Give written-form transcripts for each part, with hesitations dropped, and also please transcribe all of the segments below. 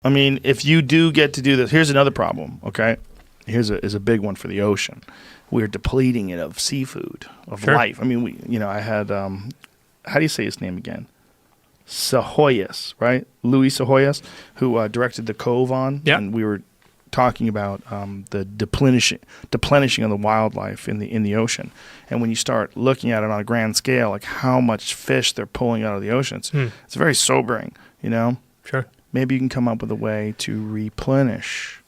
I mean, if you do get to do this, here's another problem, okay? Here's a big one for the ocean. We're depleting it of seafood, of life. I mean, I had, how do you say his name again? Sahoyas, right? Luis Sahoyas, who directed The Cove on. Yeah. And we were talking about the deplenishing of the wildlife in the ocean. And when you start looking at it on a grand scale, like how much fish they're pulling out of the ocean, it's very sobering, Sure. Maybe you can come up with a way to replenish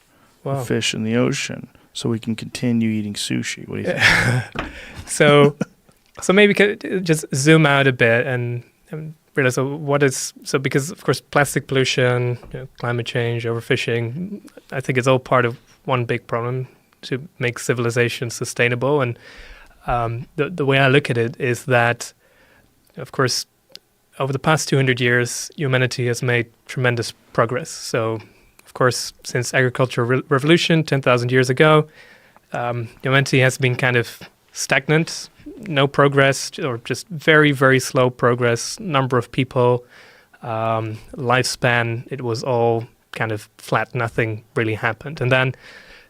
the fish in the ocean so we can continue eating sushi. What do you think? So maybe just zoom out a bit and realize because of course plastic pollution, climate change, overfishing, I think it's all part of one big problem to make civilization sustainable. And the way I look at it is that, of course, over the past 200 years, humanity has made tremendous progress. So, of course, since agricultural revolution 10,000 years ago, humanity has been kind of stagnant, no progress, or just very, very slow progress. Number of people, lifespan, it was all kind of flat. Nothing really happened. And then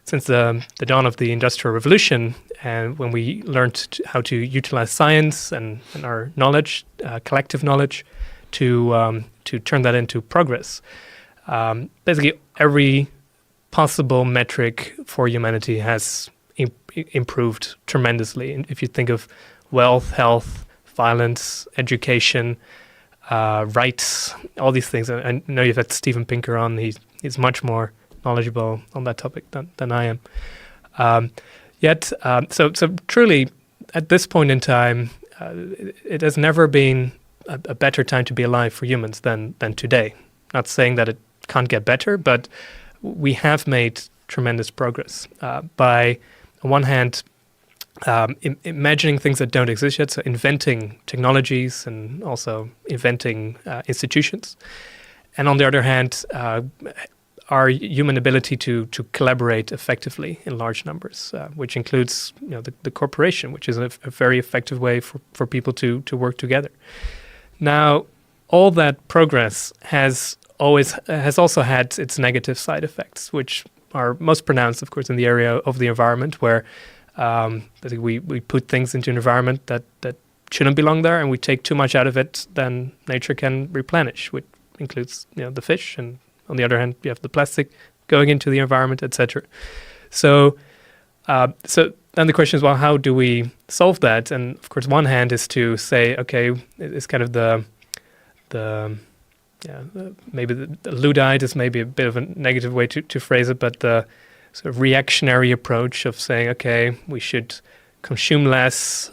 since the dawn of the Industrial Revolution, and when we learned how to utilize science and our knowledge, collective knowledge, to turn that into progress, basically every possible metric for humanity has improved tremendously. And if you think of wealth, health, violence, education, rights, all these things. I know you've had Steven Pinker on. He's much more knowledgeable on that topic than I am. So truly, at this point in time, it has never been a better time to be alive for humans than today. Not saying that it can't get better, but we have made tremendous progress by, on one hand, imagining things that don't exist yet, so inventing technologies and also inventing institutions. And on the other hand, our human ability to collaborate effectively in large numbers, which includes the corporation, which is a very effective way for people to work together. Now, all that progress has also had its negative side effects, which are most pronounced, of course, in the area of the environment, where we put things into an environment that shouldn't belong there, and we take too much out of it, then nature can replenish, which includes the fish, and on the other hand, you have the plastic going into the environment, etc. So then the question is, well, how do we solve that? And of course, one hand is to say, okay, it's kind of maybe the Luddite is maybe a bit of a negative way to phrase it, but the sort of reactionary approach of saying, okay, we should consume less,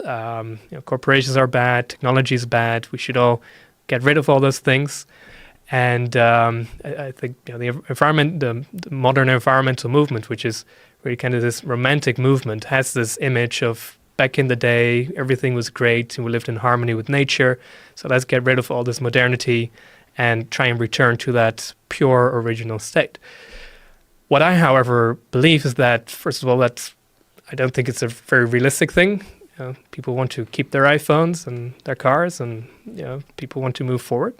corporations are bad, technology is bad, we should all get rid of all those things. And I think the environment, the modern environmental movement, which is really kind of this romantic movement, has this image of back in the day, everything was great and we lived in harmony with nature. So let's get rid of all this modernity and try and return to that pure original state. What I, however, believe is that, first of all, I don't think it's a very realistic thing. People want to keep their iPhones and their cars, and people want to move forward.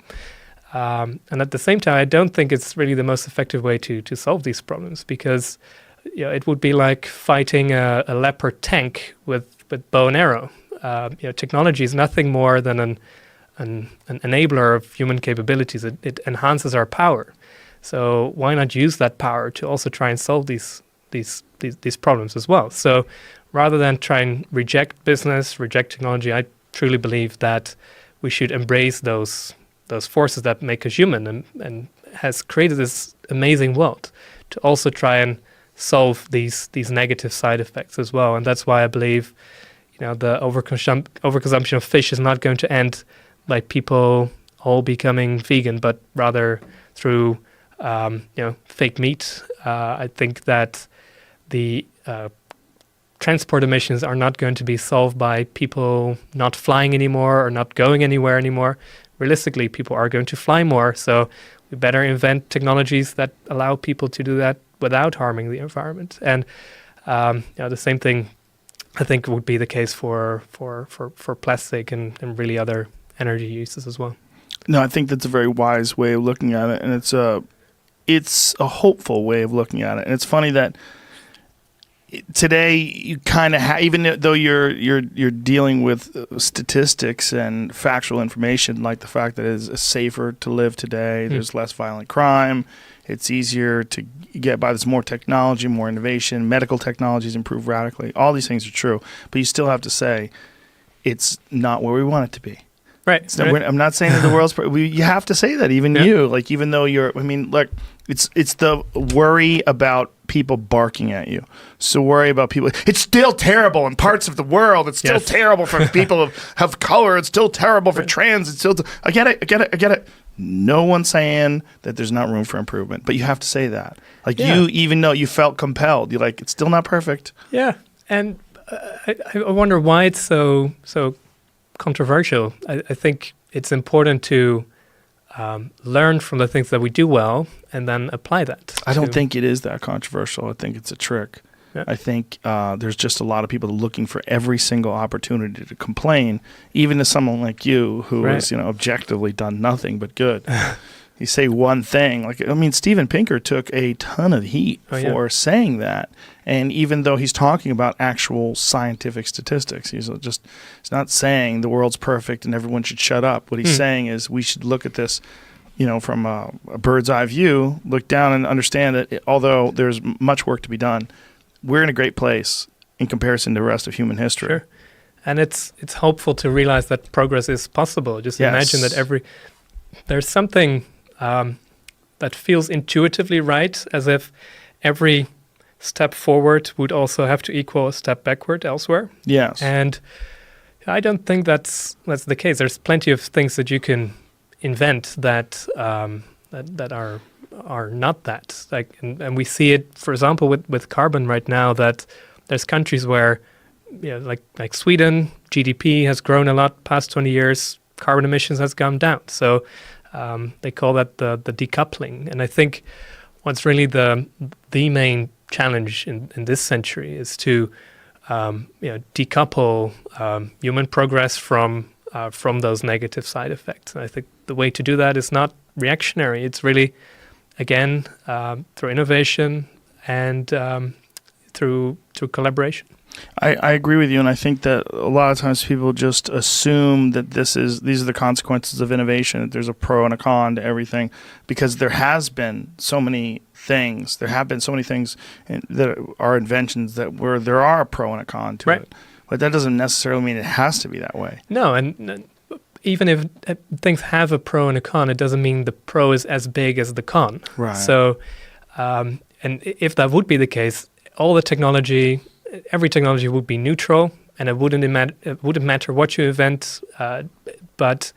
And at the same time, I don't think it's really the most effective way to solve these problems, because it would be like fighting a leopard tank with bow and arrow. Technology is nothing more than an enabler of human capabilities. It enhances our power. So why not use that power to also try and solve these problems as well? So rather than try and reject business, reject technology, I truly believe that we should embrace those forces that make us human and has created this amazing world to also try and solve these negative side effects as well. And that's why I believe the overconsumption of fish is not going to end by people all becoming vegan, but rather through fake meat. I think that the transport emissions are not going to be solved by people not flying anymore or not going anywhere anymore. Realistically, people are going to fly more, so we better invent technologies that allow people to do that without harming the environment. And the same thing, I think, would be the case for plastic and really other energy uses as well. No, I think that's a very wise way of looking at it, and it's it's a hopeful way of looking at it. And it's funny that today you kind of even though you're dealing with statistics and factual information, like the fact that it's safer to live today, there's less violent crime, it's easier to get by, there's more technology, more innovation, medical technologies improve radically. All these things are true, but you still have to say it's not where we want it to be. Right. I'm not saying that the world's you have to say that, even you, like, even though look, it's the worry about people barking at you. So worry about people. It's still terrible in parts of the world. It's still terrible for people of color. It's still terrible for trans. It's still. I get it. No one's saying that there's not room for improvement, but you have to say that. Like you, even though you felt compelled, you're like, it's still not perfect. Yeah, and I wonder why it's so controversial. I think it's important to learn from the things that we do well and then apply that. I don't think it is that controversial. I think it's a trick. Yeah. I think there's just a lot of people looking for every single opportunity to complain, even to someone like you who has, objectively done nothing but good. You say one thing, Steven Pinker took a ton of heat for saying that. And even though he's talking about actual scientific statistics, he's not saying the world's perfect and everyone should shut up. What he's saying is we should look at this, from a bird's eye view, look down and understand that although there's much work to be done, we're in a great place in comparison to the rest of human history. Sure. And it's hopeful to realize that progress is possible. Just imagine that there's something that feels intuitively right, as if every step forward would also have to equal a step backward elsewhere. Yes. And I don't think that's the case. There's plenty of things that you can invent that are not that. And we see it, for example, with carbon right now, that there's countries where, like Sweden, GDP has grown a lot past 20 years, carbon emissions has gone down. So they call that the decoupling. And I think what's really the main challenge in this century is to decouple human progress from those negative side effects. And I think the way to do that is not reactionary. It's really, again, through innovation and through collaboration. I agree with you, and I think that a lot of times people just assume that these are the consequences of innovation, that there's a pro and a con to everything, because there have been so many things that are inventions where there are a pro and a con to it. But that doesn't necessarily mean it has to be that way. No, and even if things have a pro and a con, it doesn't mean the pro is as big as the con. Right. So, and if that would be the case, every technology would be neutral, and it wouldn't matter what you invent, but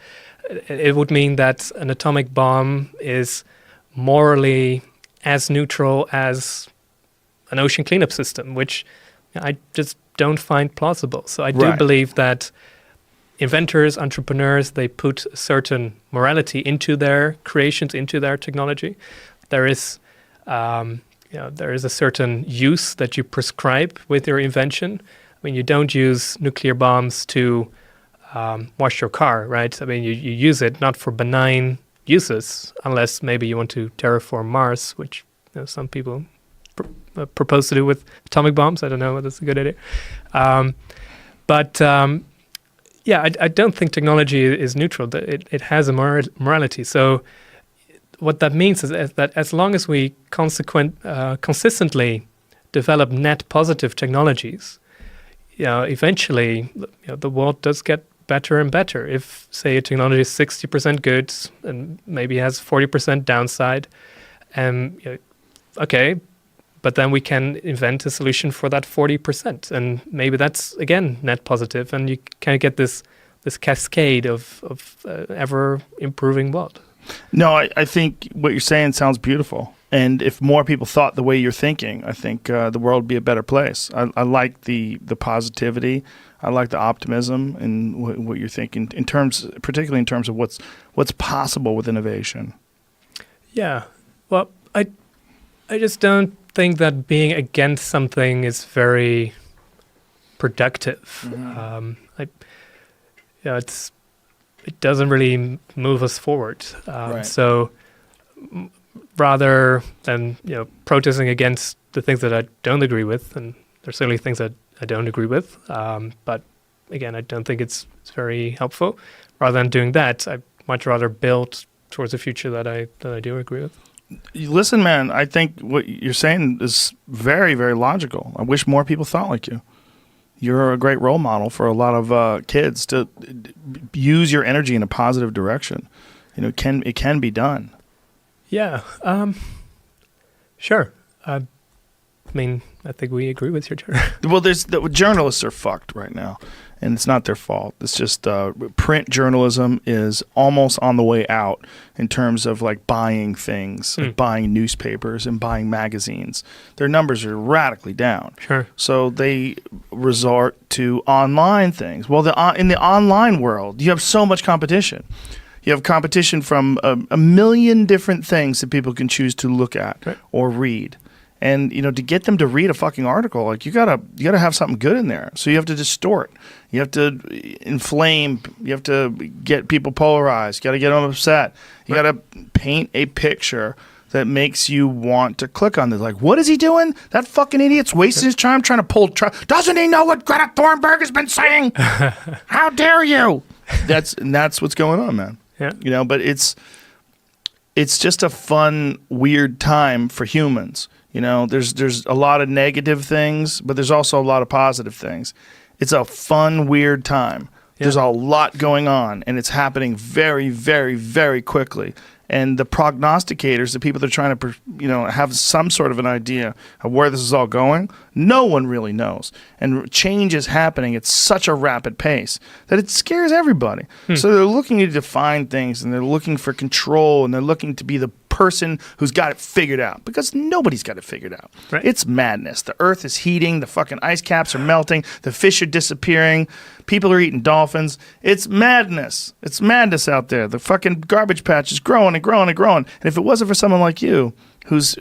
it would mean that an atomic bomb is morally as neutral as an ocean cleanup system, which I just don't find plausible. So I do believe that inventors, entrepreneurs, they put a certain morality into their creations, into their technology. There is a certain use that you prescribe with your invention. I mean, you don't use nuclear bombs to wash your car, right? I mean, you use it not for benign uses, unless maybe you want to terraform Mars, which some people propose to do with atomic bombs. I don't know whether that's a good idea. I don't think technology is neutral. It has a morality. So what that means is that as long as we consistently develop net positive technologies, eventually the world does get better and better. If, say, a technology is 60% good and maybe has 40% downside, okay, but then we can invent a solution for that 40%, and maybe that's again net positive, and you kind of get this cascade of ever improving world. No, I think what you're saying sounds beautiful. And if more people thought the way you're thinking, I think the world would be a better place. I like the positivity. I like the optimism in what you're thinking, particularly in terms of what's possible with innovation. Yeah. Well, I just don't think that being against something is very productive. Mm-hmm. It doesn't really move us forward. So rather than protesting against the things that I don't agree with, and there's certainly things that I don't agree with, but again, I don't think it's very helpful. Rather than doing that, I much rather build towards a future that I do agree with. Listen, man, I think what you're saying is very, very logical. I wish more people thought like you. You're a great role model for a lot of kids to use your energy in a positive direction. It can be done. Yeah, sure. I mean, I think we agree with each other. Well, the journalists are fucked right now, and it's not their fault. It's just print journalism is almost on the way out in terms of like buying things, like buying newspapers and buying magazines. Their numbers are radically down. Sure. So they resort to online things. Well, in the online world, you have so much competition. You have competition from a million different things that people can choose to look at or read. And to get them to read a fucking article, like you gotta have something good in there. So you have to distort, you have to inflame, you have to get people polarized, you gotta get them upset, you gotta paint a picture that makes you want to click on this. Like, what is he doing? That fucking idiot's wasting his time trying to pull. Doesn't he know what Greta Thunberg has been saying? How dare you? That's what's going on, man. Yeah. But it's just a fun, weird time for humans. There's a lot of negative things, but there's also a lot of positive things. It's a fun, weird time. Yeah. There's a lot going on, and it's happening very, very, very quickly. And the prognosticators, the people that are trying to, have some sort of an idea of where this is all going, no one really knows. And change is happening at such a rapid pace that it scares everybody. So they're looking to define things, and they're looking for control, and they're looking to be the person who's got it figured out, because nobody's got it figured out. Right. It's madness. The earth is heating. The fucking ice caps are melting. The fish are disappearing. People are eating dolphins. It's madness. It's madness out there. The fucking garbage patch is growing and growing and growing. And if it wasn't for someone like you who's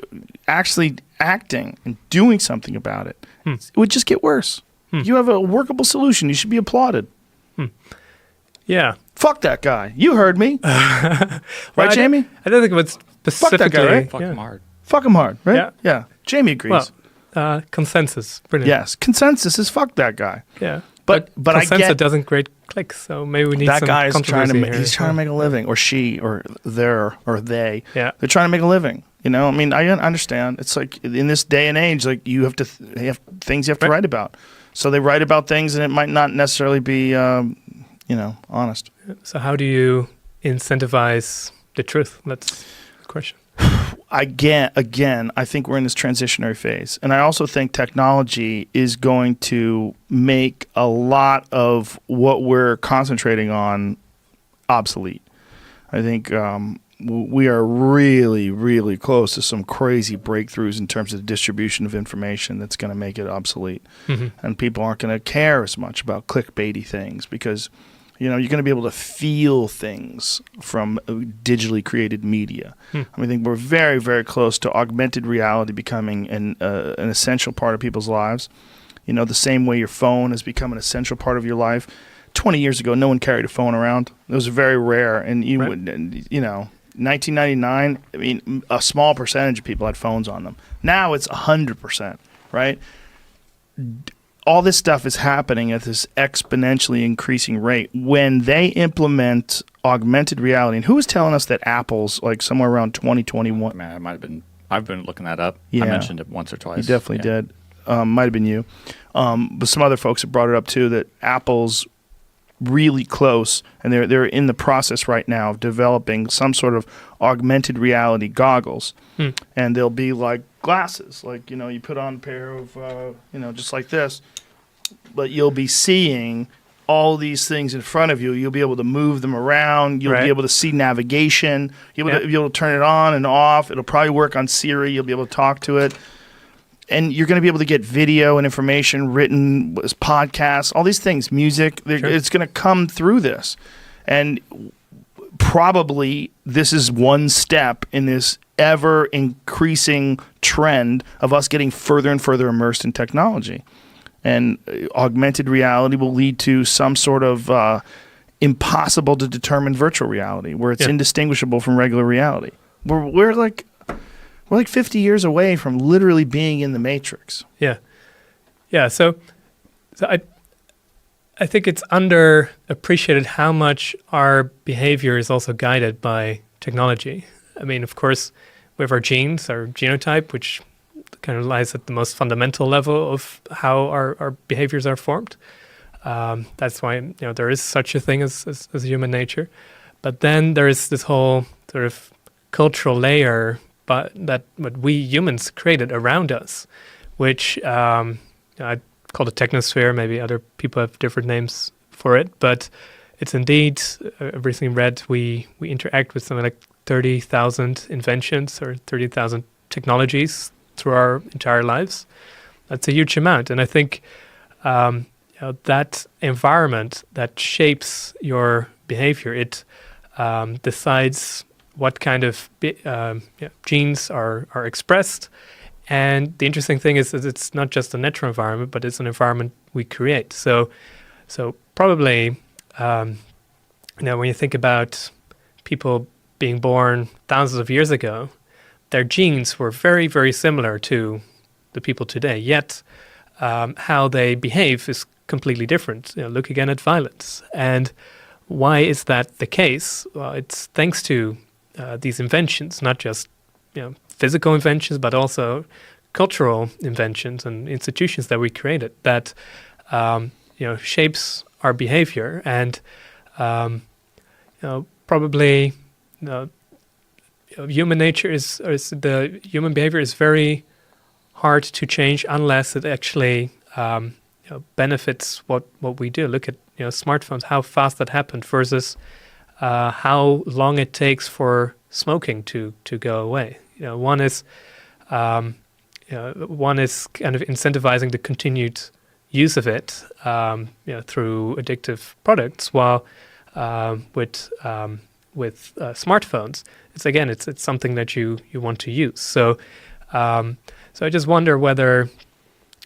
actually acting and doing something about it, it would just get worse. You have a workable solution. You should be applauded. Yeah. Fuck that guy. You heard me. Right, Jamie? I don't think it was specifically. Fuck that guy, right? Fuck him hard. Fuck him hard, right? Yeah. Yeah. Jamie agrees. Well, consensus. Brilliant. Yes. Consensus is fuck that guy. Yeah. But I consensus get doesn't create clicks, so maybe we need that some guy is trying controversy he's trying to make a living, or she, or there, or they. Yeah. They're trying to make a living. I mean, I understand. It's like in this day and age, like you have things you have to write about. So they write about things, and it might not necessarily be, honest. So how do you incentivize the truth? That's the question. Again, I think we're in this transitionary phase. And I also think technology is going to make a lot of what we're concentrating on obsolete. I think we are really, really close to some crazy breakthroughs in terms of the distribution of information that's going to make it obsolete. And people aren't going to care as much about clickbaity things because you're going to be able to feel things from digitally created media. I think we're very, very close to augmented reality becoming an essential part of people's lives. The same way your phone has become an essential part of your life. 20 years ago, no one carried a phone around. It was very rare. And 1999, I mean, a small percentage of people had phones on them. Now it's 100%, right? All this stuff is happening at this exponentially increasing rate. When they implement augmented reality, and who was telling us that Apple's like somewhere around 2021? Man, it might have been. I've been looking that up. Yeah. I mentioned it once or twice. You definitely did. Might have been you. But some other folks have brought it up too, that Apple's really close, and they're in the process right now of developing some sort of augmented reality goggles. And they'll be like glasses, like you put on a pair of just like this, but you'll be seeing all these things in front of you. You'll be able to move them around. You'll be able to see navigation. You'll be able to turn it on and off. It'll probably work on Siri. You'll be able to talk to it. And you're going to be able to get video and information, written podcasts, all these things, music. It's going to come through this. And probably this is one step in this ever-increasing trend of us getting further and further immersed in technology. And augmented reality will lead to some sort of impossible to determine virtual reality where it's indistinguishable from regular reality. We're like We're like 50 years away from literally being in the Matrix. Yeah. Yeah. So I think it's underappreciated how much our behavior is also guided by technology. I mean, of course, we have our genes, our genotype, which kind of lies at the most fundamental level of how our behaviors are formed. That's why there is such a thing as human nature. But then there is this whole sort of cultural layer that what we humans created around us, which I call the technosphere. Maybe other people have different names for it, but it's indeed, I've recently read, we interact with something like 30,000 inventions or 30,000 technologies through our entire lives. That's a huge amount. And I think that environment that shapes your behavior, it decides what kind of genes are expressed. And the interesting thing is that it's not just a natural environment, but it's an environment we create. So probably, when you think about people being born thousands of years ago, their genes were very, very similar to the people today. Yet, how they behave is completely different. Look again at violence. And why is that the case? Well, it's thanks to these inventions, not just physical inventions, but also cultural inventions and institutions that we created that shapes our behavior. And probably human nature the human behavior is very hard to change unless it actually benefits what we do. Look at smartphones, how fast that happened versus how long it takes for smoking to go away. One is kind of incentivizing the continued use of it through addictive products, while with smartphones, it's something that you want to use. So I just wonder whether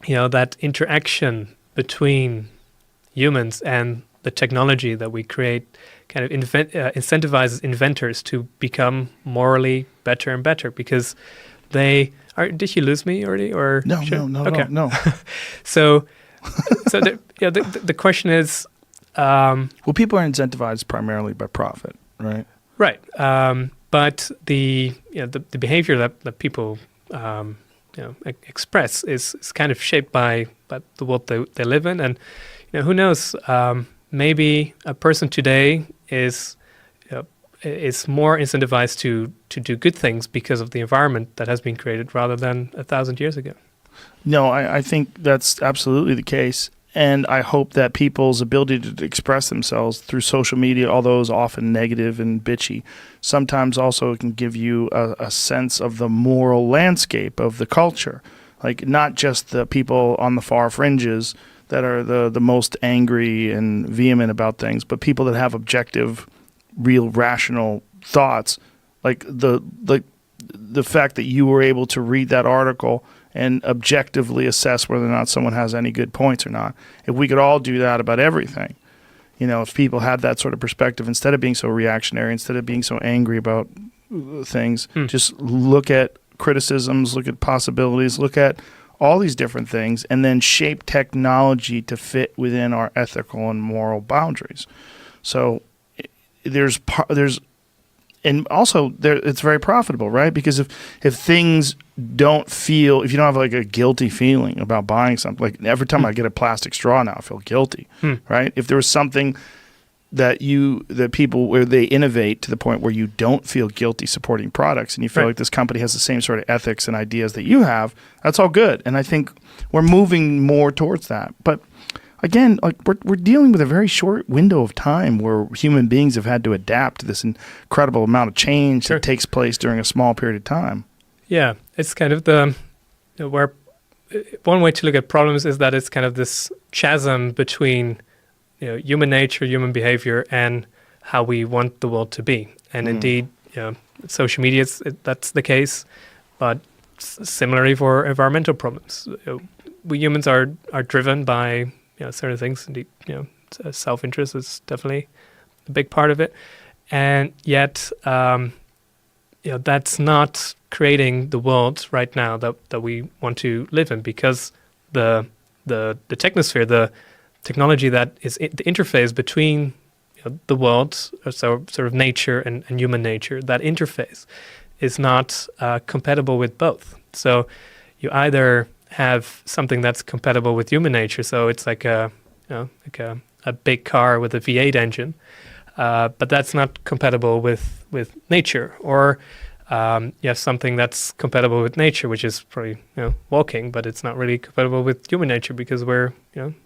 that interaction between humans and the technology that we create kind of incentivizes inventors to become morally better and better, because they are. Did you lose me already? Or no, okay. no. So the question is, well, people are incentivized primarily by profit, right? Right. But the behavior that people express is kind of shaped by the world they live in, and who knows? Maybe a person today is more incentivized to do good things because of the environment that has been created rather than 1,000 years ago. No, I think that's absolutely the case. And I hope that people's ability to express themselves through social media, although it's often negative and bitchy, sometimes also can give you a sense of the moral landscape of the culture. Like, not just the people on the far fringes that are the most angry and vehement about things, but people that have objective, real, rational thoughts. Like the fact that you were able to read that article and objectively assess whether or not someone has any good points or not. If we could all do that about everything, if people had that sort of perspective, instead of being so reactionary, instead of being so angry about things, just look at criticisms, look at possibilities, look at all these different things, and then shape technology to fit within our ethical and moral boundaries. So and also it's very profitable, right? Because if things don't feel, if you don't have like a guilty feeling about buying something, like every time I get a plastic straw now, I feel guilty, right? If there was something that people, where they innovate to the point where you don't feel guilty supporting products, and you feel like this company has the same sort of ethics and ideas that you have, that's all good. And I think we're moving more towards that. But again, like we're dealing with a very short window of time where human beings have had to adapt to this incredible amount of change that takes place during a small period of time. Yeah, it's kind of where one way to look at problems is that it's kind of this chasm between human nature, human behavior, and how we want the world to be. And indeed, social media, that's the case, but similarly for environmental problems. We humans are driven by certain things. Indeed, self-interest is definitely a big part of it. And yet, that's not creating the world right now that we want to live in, because the technosphere, the technology that is the interface between the world, so sort of nature and human nature, that interface is not compatible with both. So you either have something that's compatible with human nature, so it's like a big car with a V8 engine, but that's not compatible with nature. Or you have something that's compatible with nature, which is probably walking, but it's not really compatible with human nature because we're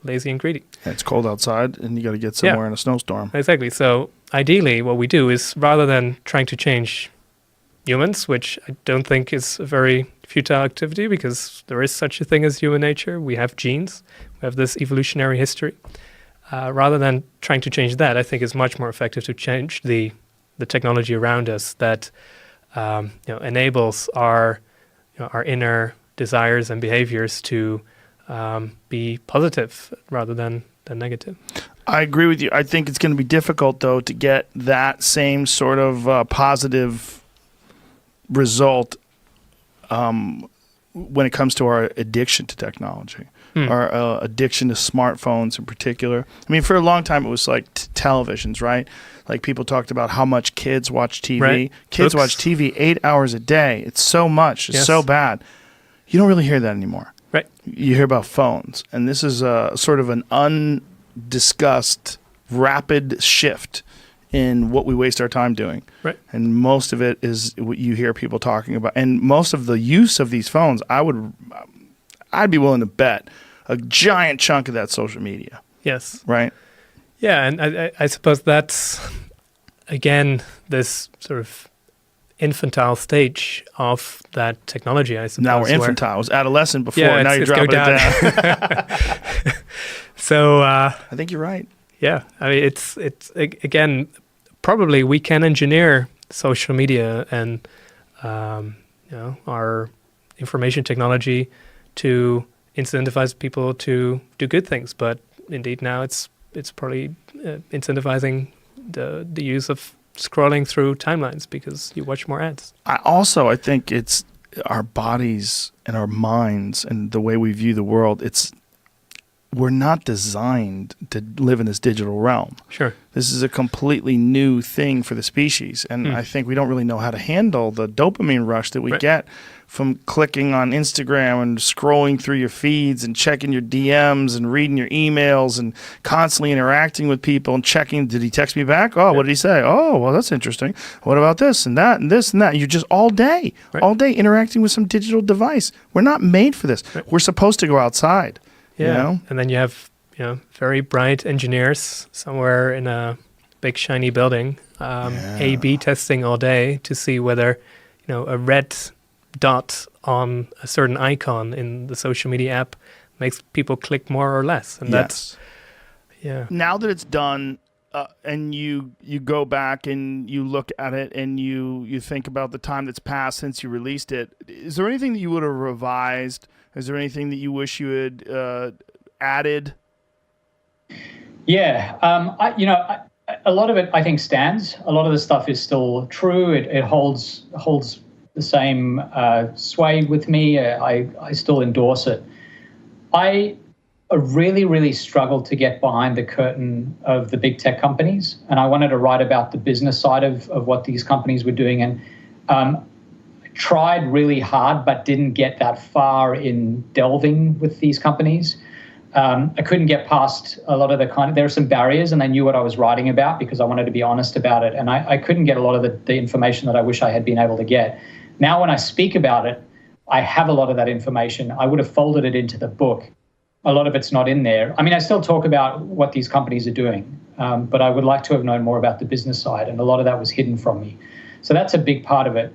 lazy and greedy. Yeah, it's cold outside, and you got to get somewhere in a snowstorm. Exactly. So ideally, what we do is, rather than trying to change humans, which I don't think is a very futile activity, because there is such a thing as human nature. We have genes. We have this evolutionary history. Rather than trying to change that, I think it's much more effective to change the technology around us that enables our inner desires and behaviors to be positive rather than negative. I agree with you. I think it's going to be difficult, though, to get that same sort of positive result when it comes to our addiction to technology, our addiction to smartphones in particular. I mean, for a long time, it was like televisions, right? Like people talked about how much kids watch TV. Right. Kids watch TV 8 hours a day. It's so much. It's so bad. You don't really hear that anymore. Right. You hear about phones. And this is sort of an undiscussed, rapid shift in what we waste our time doing. Right. And most of it is what you hear people talking about. And most of the use of these phones, I'd be willing to bet a giant chunk of that social media. Yes. Right? Yeah, and I suppose that's, again, this sort of infantile stage of that technology, I suppose. Now we're infantile. It was adolescent before. Yeah, now you're dropping it down. So I think you're right. Yeah, I mean, it's again, probably we can engineer social media and our information technology to incentivize people to do good things, but indeed now it's probably incentivizing the use of scrolling through timelines because you watch more ads. I think it's our bodies and our minds and the way we view the world. We're not designed to live in this digital realm. Sure. This is a completely new thing for the species. And I think we don't really know how to handle the dopamine rush that we get from clicking on Instagram and scrolling through your feeds and checking your DMs and reading your emails and constantly interacting with people and checking, did he text me back? Oh, what did he say? Oh, well, that's interesting. What about this and that and this and that? You're just all day interacting with some digital device. We're not made for this. Right. We're supposed to go outside. Yeah, and then you have very bright engineers somewhere in a big shiny building, A/B testing all day to see whether a red dot on a certain icon in the social media app makes people click more or less, and that's Now that it's done, and you go back and you look at it and you think about the time that's passed since you released it, is there anything that you would have revised? Is there anything that you wish you had added? Yeah, a lot of it I think stands. A lot of the stuff is still true. It holds the same sway with me. I still endorse it. I really, really struggled to get behind the curtain of the big tech companies, and I wanted to write about the business side of what these companies were doing, and tried really hard but didn't get that far in delving with these companies. I couldn't get past a lot of there are some barriers, and they knew what I was writing about because I wanted to be honest about it, and I couldn't get a lot of the information that I wish I had been able to get. Now when I speak about it, I have a lot of that information. I would have folded it into the book. A lot of it's not in there. I mean, I still talk about what these companies are doing, but I would like to have known more about the business side, and a lot of that was hidden from me. So that's a big part of it.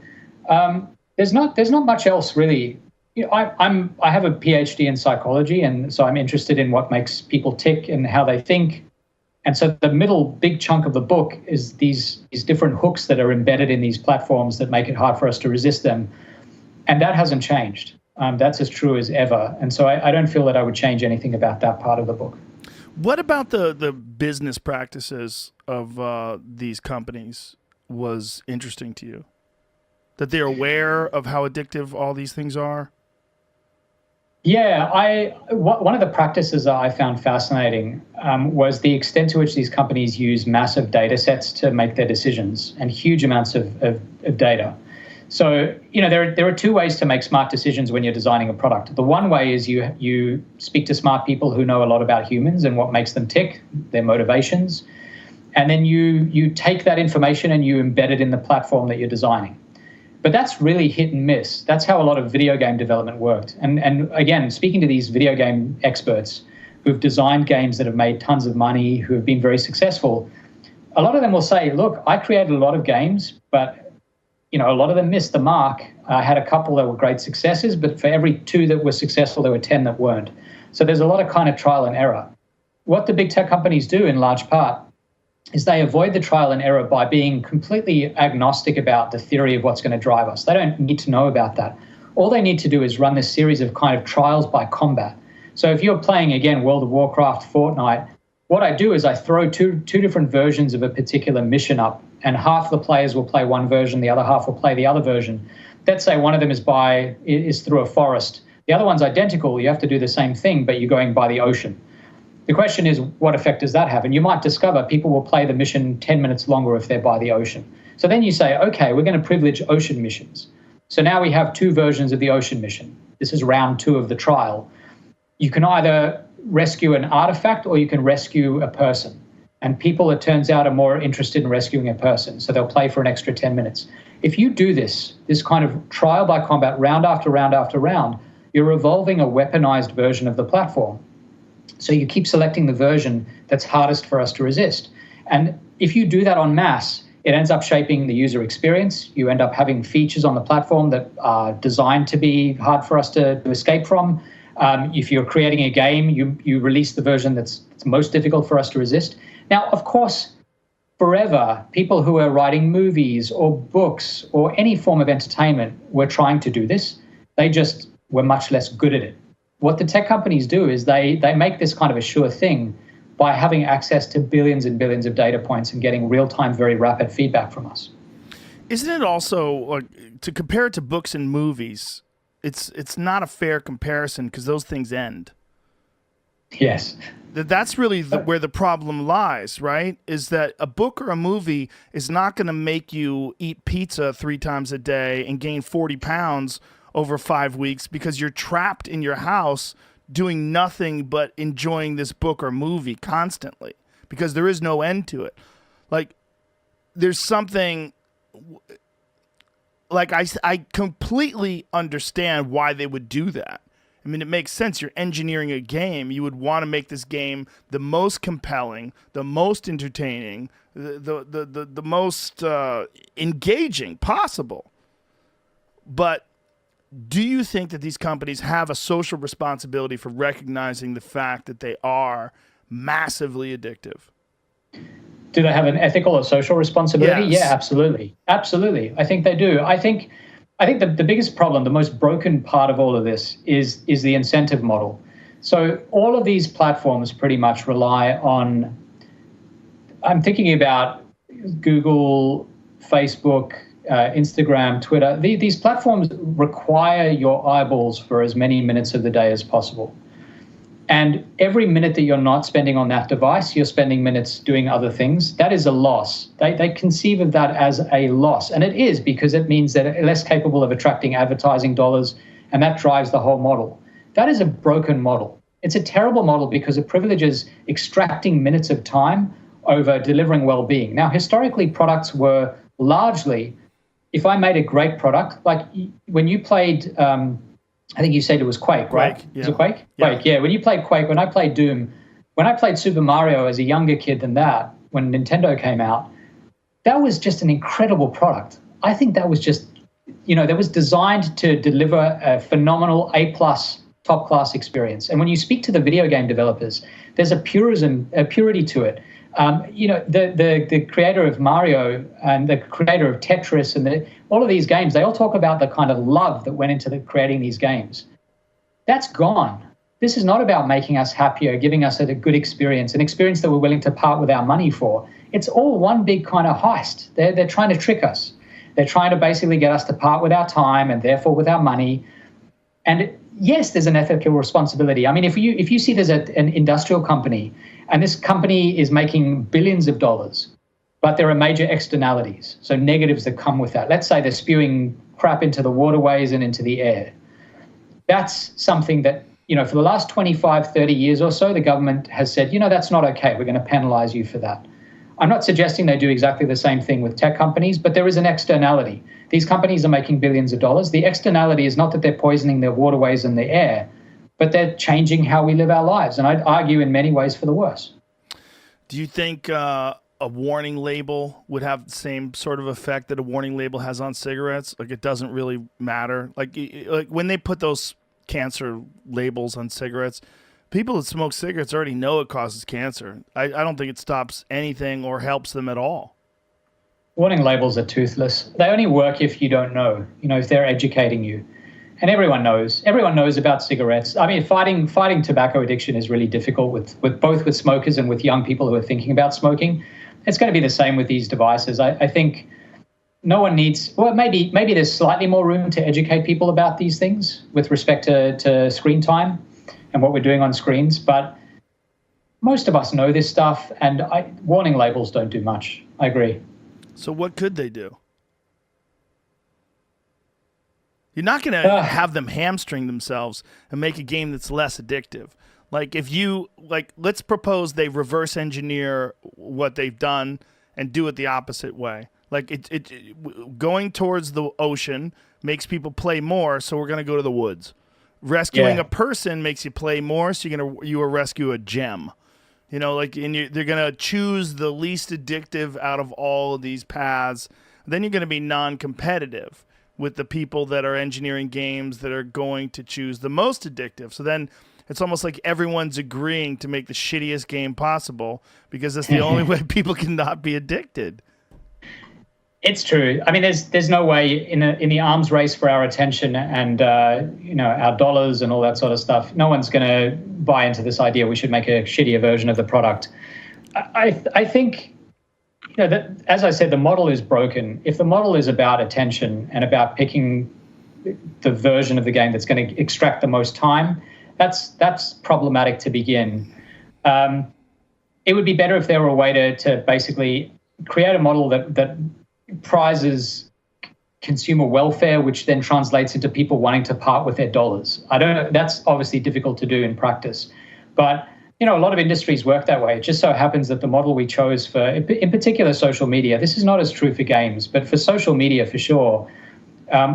There's not much else really. I have a PhD in psychology, and so I'm interested in what makes people tick and how they think. And so the middle big chunk of the book is these different hooks that are embedded in these platforms that make it hard for us to resist them. And that hasn't changed. That's as true as ever. And so I don't feel that I would change anything about that part of the book. What about the business practices of these companies was interesting to you? that they're aware of how addictive all these things are? Yeah, one of the practices that I found fascinating was the extent to which these companies use massive data sets to make their decisions, and huge amounts of data. So, there are two ways to make smart decisions when you're designing a product. The one way is you speak to smart people who know a lot about humans and what makes them tick, their motivations, and then you take that information and you embed it in the platform that you're designing. But that's really hit and miss. That's how a lot of video game development worked. And again, speaking to these video game experts who've designed games that have made tons of money, who have been very successful, a lot of them will say, look, I created a lot of games, but a lot of them missed the mark. I had a couple that were great successes, but for every 2 that were successful, there were 10 that weren't. So there's a lot of kind of trial and error. What the big tech companies do in large part is they avoid the trial and error by being completely agnostic about the theory of what's going to drive us. They don't need to know about that. All they need to do is run this series of kind of trials by combat. So if you're playing, again, World of Warcraft, Fortnite, what I do is I throw two different versions of a particular mission up, and half the players will play one version, the other half will play the other version. Let's say one of them is through a forest. The other one's identical. You have to do the same thing, but you're going by the ocean. The question is, what effect does that have? And you might discover people will play the mission 10 minutes longer if they're by the ocean. So then you say, okay, we're going to privilege ocean missions. So now we have 2 versions of the ocean mission. This is round 2 of the trial. You can either rescue an artifact or you can rescue a person. And people, it turns out, are more interested in rescuing a person. So they'll play for an extra 10 minutes. If you do this kind of trial by combat, round after round after round, you're evolving a weaponized version of the platform. So you keep selecting the version that's hardest for us to resist. And if you do that en masse, it ends up shaping the user experience. You end up having features on the platform that are designed to be hard for us to escape from. If you're creating a game, you release the version that's most difficult for us to resist. Now, of course, forever, people who are writing movies or books or any form of entertainment were trying to do this. They just were much less good at it. What the tech companies do is they make this kind of a sure thing by having access to billions and billions of data points and getting real-time, very rapid feedback from us. Isn't it also, to compare it to books and movies, it's not a fair comparison because those things end. Yes. That's really where the problem lies, right? Is that a book or a movie is not going to make you eat pizza 3 times a day and gain 40 pounds over 5 weeks because you're trapped in your house doing nothing but enjoying this book or movie constantly because there is no end to it. Like, there's something... Like, I completely understand why they would do that. I mean, it makes sense. You're engineering a game. You would want to make this game the most compelling, the most entertaining, the most engaging possible. But do you think that these companies have a social responsibility for recognizing the fact that they are massively addictive? Do they have an ethical or social responsibility? Yes. Yeah, absolutely. Absolutely. I think they do. I think the biggest problem, the most broken part of all of this is the incentive model. So all of these platforms pretty much rely on, I'm thinking about Google, Facebook, Instagram, Twitter. These platforms require your eyeballs for as many minutes of the day as possible. And every minute that you're not spending on that device, you're spending minutes doing other things. That is a loss. They conceive of that as a loss. And it is, because it means that they're less capable of attracting advertising dollars, and that drives the whole model. That is a broken model. It's a terrible model because it privileges extracting minutes of time over delivering well-being. Now, historically, products were largely, if I made a great product, like when you played... I think you said it was Quake, right? Yeah. Is it Quake? Yeah. Quake, yeah. When you played Quake, when I played Doom, when I played Super Mario as a younger kid than that, when Nintendo came out, that was just an incredible product. I think that was just, that was designed to deliver a phenomenal A-plus top-class experience. And when you speak to the video game developers, there's a purity to it. The creator of Mario and the creator of Tetris and all of these games, they all talk about the kind of love that went into creating these games. That's gone. This is not about making us happier, giving us a good experience, an experience that we're willing to part with our money for. It's all one big kind of heist. They're trying to trick us. They're trying to basically get us to part with our time and therefore with our money. And yes, there's an ethical responsibility. I mean, if you see there's an industrial company and this company is making billions of dollars, but there are major externalities, so negatives that come with that. Let's say they're spewing crap into the waterways and into the air. That's something that, for the last 25, 30 years or so, the government has said, that's not okay. We're going to penalize you for that. I'm not suggesting they do exactly the same thing with tech companies, but there is an externality. These companies are making billions of dollars. The externality is not that they're poisoning their waterways and the air, but they're changing how we live our lives. And I'd argue in many ways for the worse. Do you think a warning label would have the same sort of effect that a warning label has on cigarettes? Like, it doesn't really matter. Like when they put those cancer labels on cigarettes, people that smoke cigarettes already know it causes cancer. I don't think it stops anything or helps them at all. Warning labels are toothless. They only work if you don't know, if they're educating you. And everyone knows. Everyone knows about cigarettes. I mean, fighting tobacco addiction is really difficult with both with smokers and with young people who are thinking about smoking. It's going to be the same with these devices. I think no one needs, well, maybe there's slightly more room to educate people about these things with respect to screen time and what we're doing on screens. But most of us know this stuff, and warning labels don't do much. I agree. So what could they do? You're not going to have them hamstring themselves and make a game that's less addictive. Like let's propose they reverse engineer what they've done and do it the opposite way. Like going towards the ocean makes people play more, so we're going to go to the woods. Rescuing a person makes you play more, so you will rescue a gem. They're going to choose the least addictive out of all of these paths. Then you're going to be non-competitive with the people that are engineering games that are going to choose the most addictive. So then it's almost like everyone's agreeing to make the shittiest game possible because that's the only way people can not be addicted. It's true. I mean, there's no way in the arms race for our attention and our dollars and all that sort of stuff. No one's going to buy into this idea we should make a shittier version of the product. I think that, as I said, the model is broken. If the model is about attention and about picking the version of the game that's going to extract the most time, that's problematic to begin. It would be better if there were a way to basically create a model that prizes consumer welfare, which then translates into people wanting to part with their dollars. That's obviously difficult to do in practice, but a lot of industries work that way. It just so happens that the model we chose for, in particular, social media, this is not as true for games, but for social media for sure,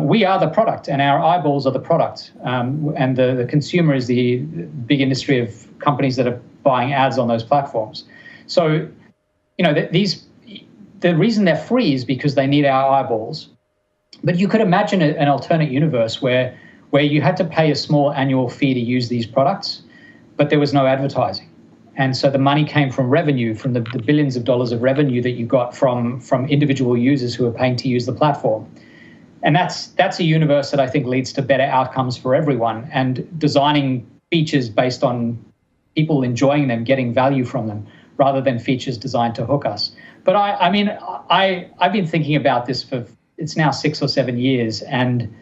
we are the product and our eyeballs are the product. And the consumer is the big industry of companies that are buying ads on those platforms. So, the reason they're free is because they need our eyeballs. But you could imagine an alternate universe where you had to pay a small annual fee to use these products, but there was no advertising. And so the money came from revenue, from the billions of dollars of revenue that you got from individual users who are paying to use the platform. And that's a universe that I think leads to better outcomes for everyone, and designing features based on people enjoying them, getting value from them, rather than features designed to hook us. But I've been thinking about this it's now 6 or 7 years, and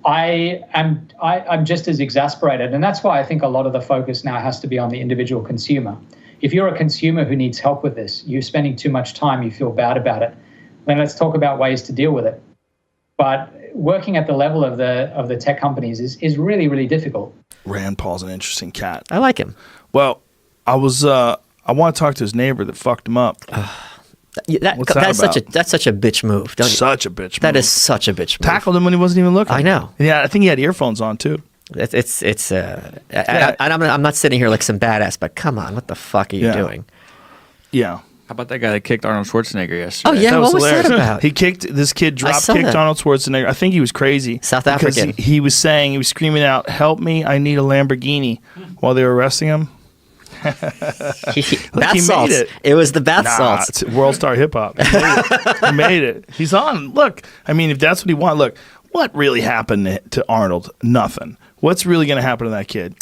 I'm just as exasperated. And that's why I think a lot of the focus now has to be on the individual consumer. If you're a consumer who needs help with this, you're spending too much time, you feel bad about it, then let's talk about ways to deal with it. But working at the level of the tech companies is really, really difficult. Rand Paul's an interesting cat. I like him. Well, I want to talk to his neighbor that fucked him up. That's such a bitch move. Don't you? Such a bitch move. That is such a bitch move. Tackled him when he wasn't even looking. I know. Yeah, I think he had earphones on too. I'm not sitting here like some badass, but come on, what the fuck are you doing? Yeah. How about that guy that kicked Arnold Schwarzenegger yesterday? Oh yeah, what was that about? He kicked this kid, drop-kicked Arnold Schwarzenegger. I think he was crazy. South African. Because he was screaming out, "Help me! I need a Lamborghini!" while they were arresting him. Bath salts. It was the bath salts. It's World Star Hip Hop. He made it. He's on. Look, I mean, if that's what he wants, look, what really happened to Arnold? Nothing. What's really going to happen to that kid?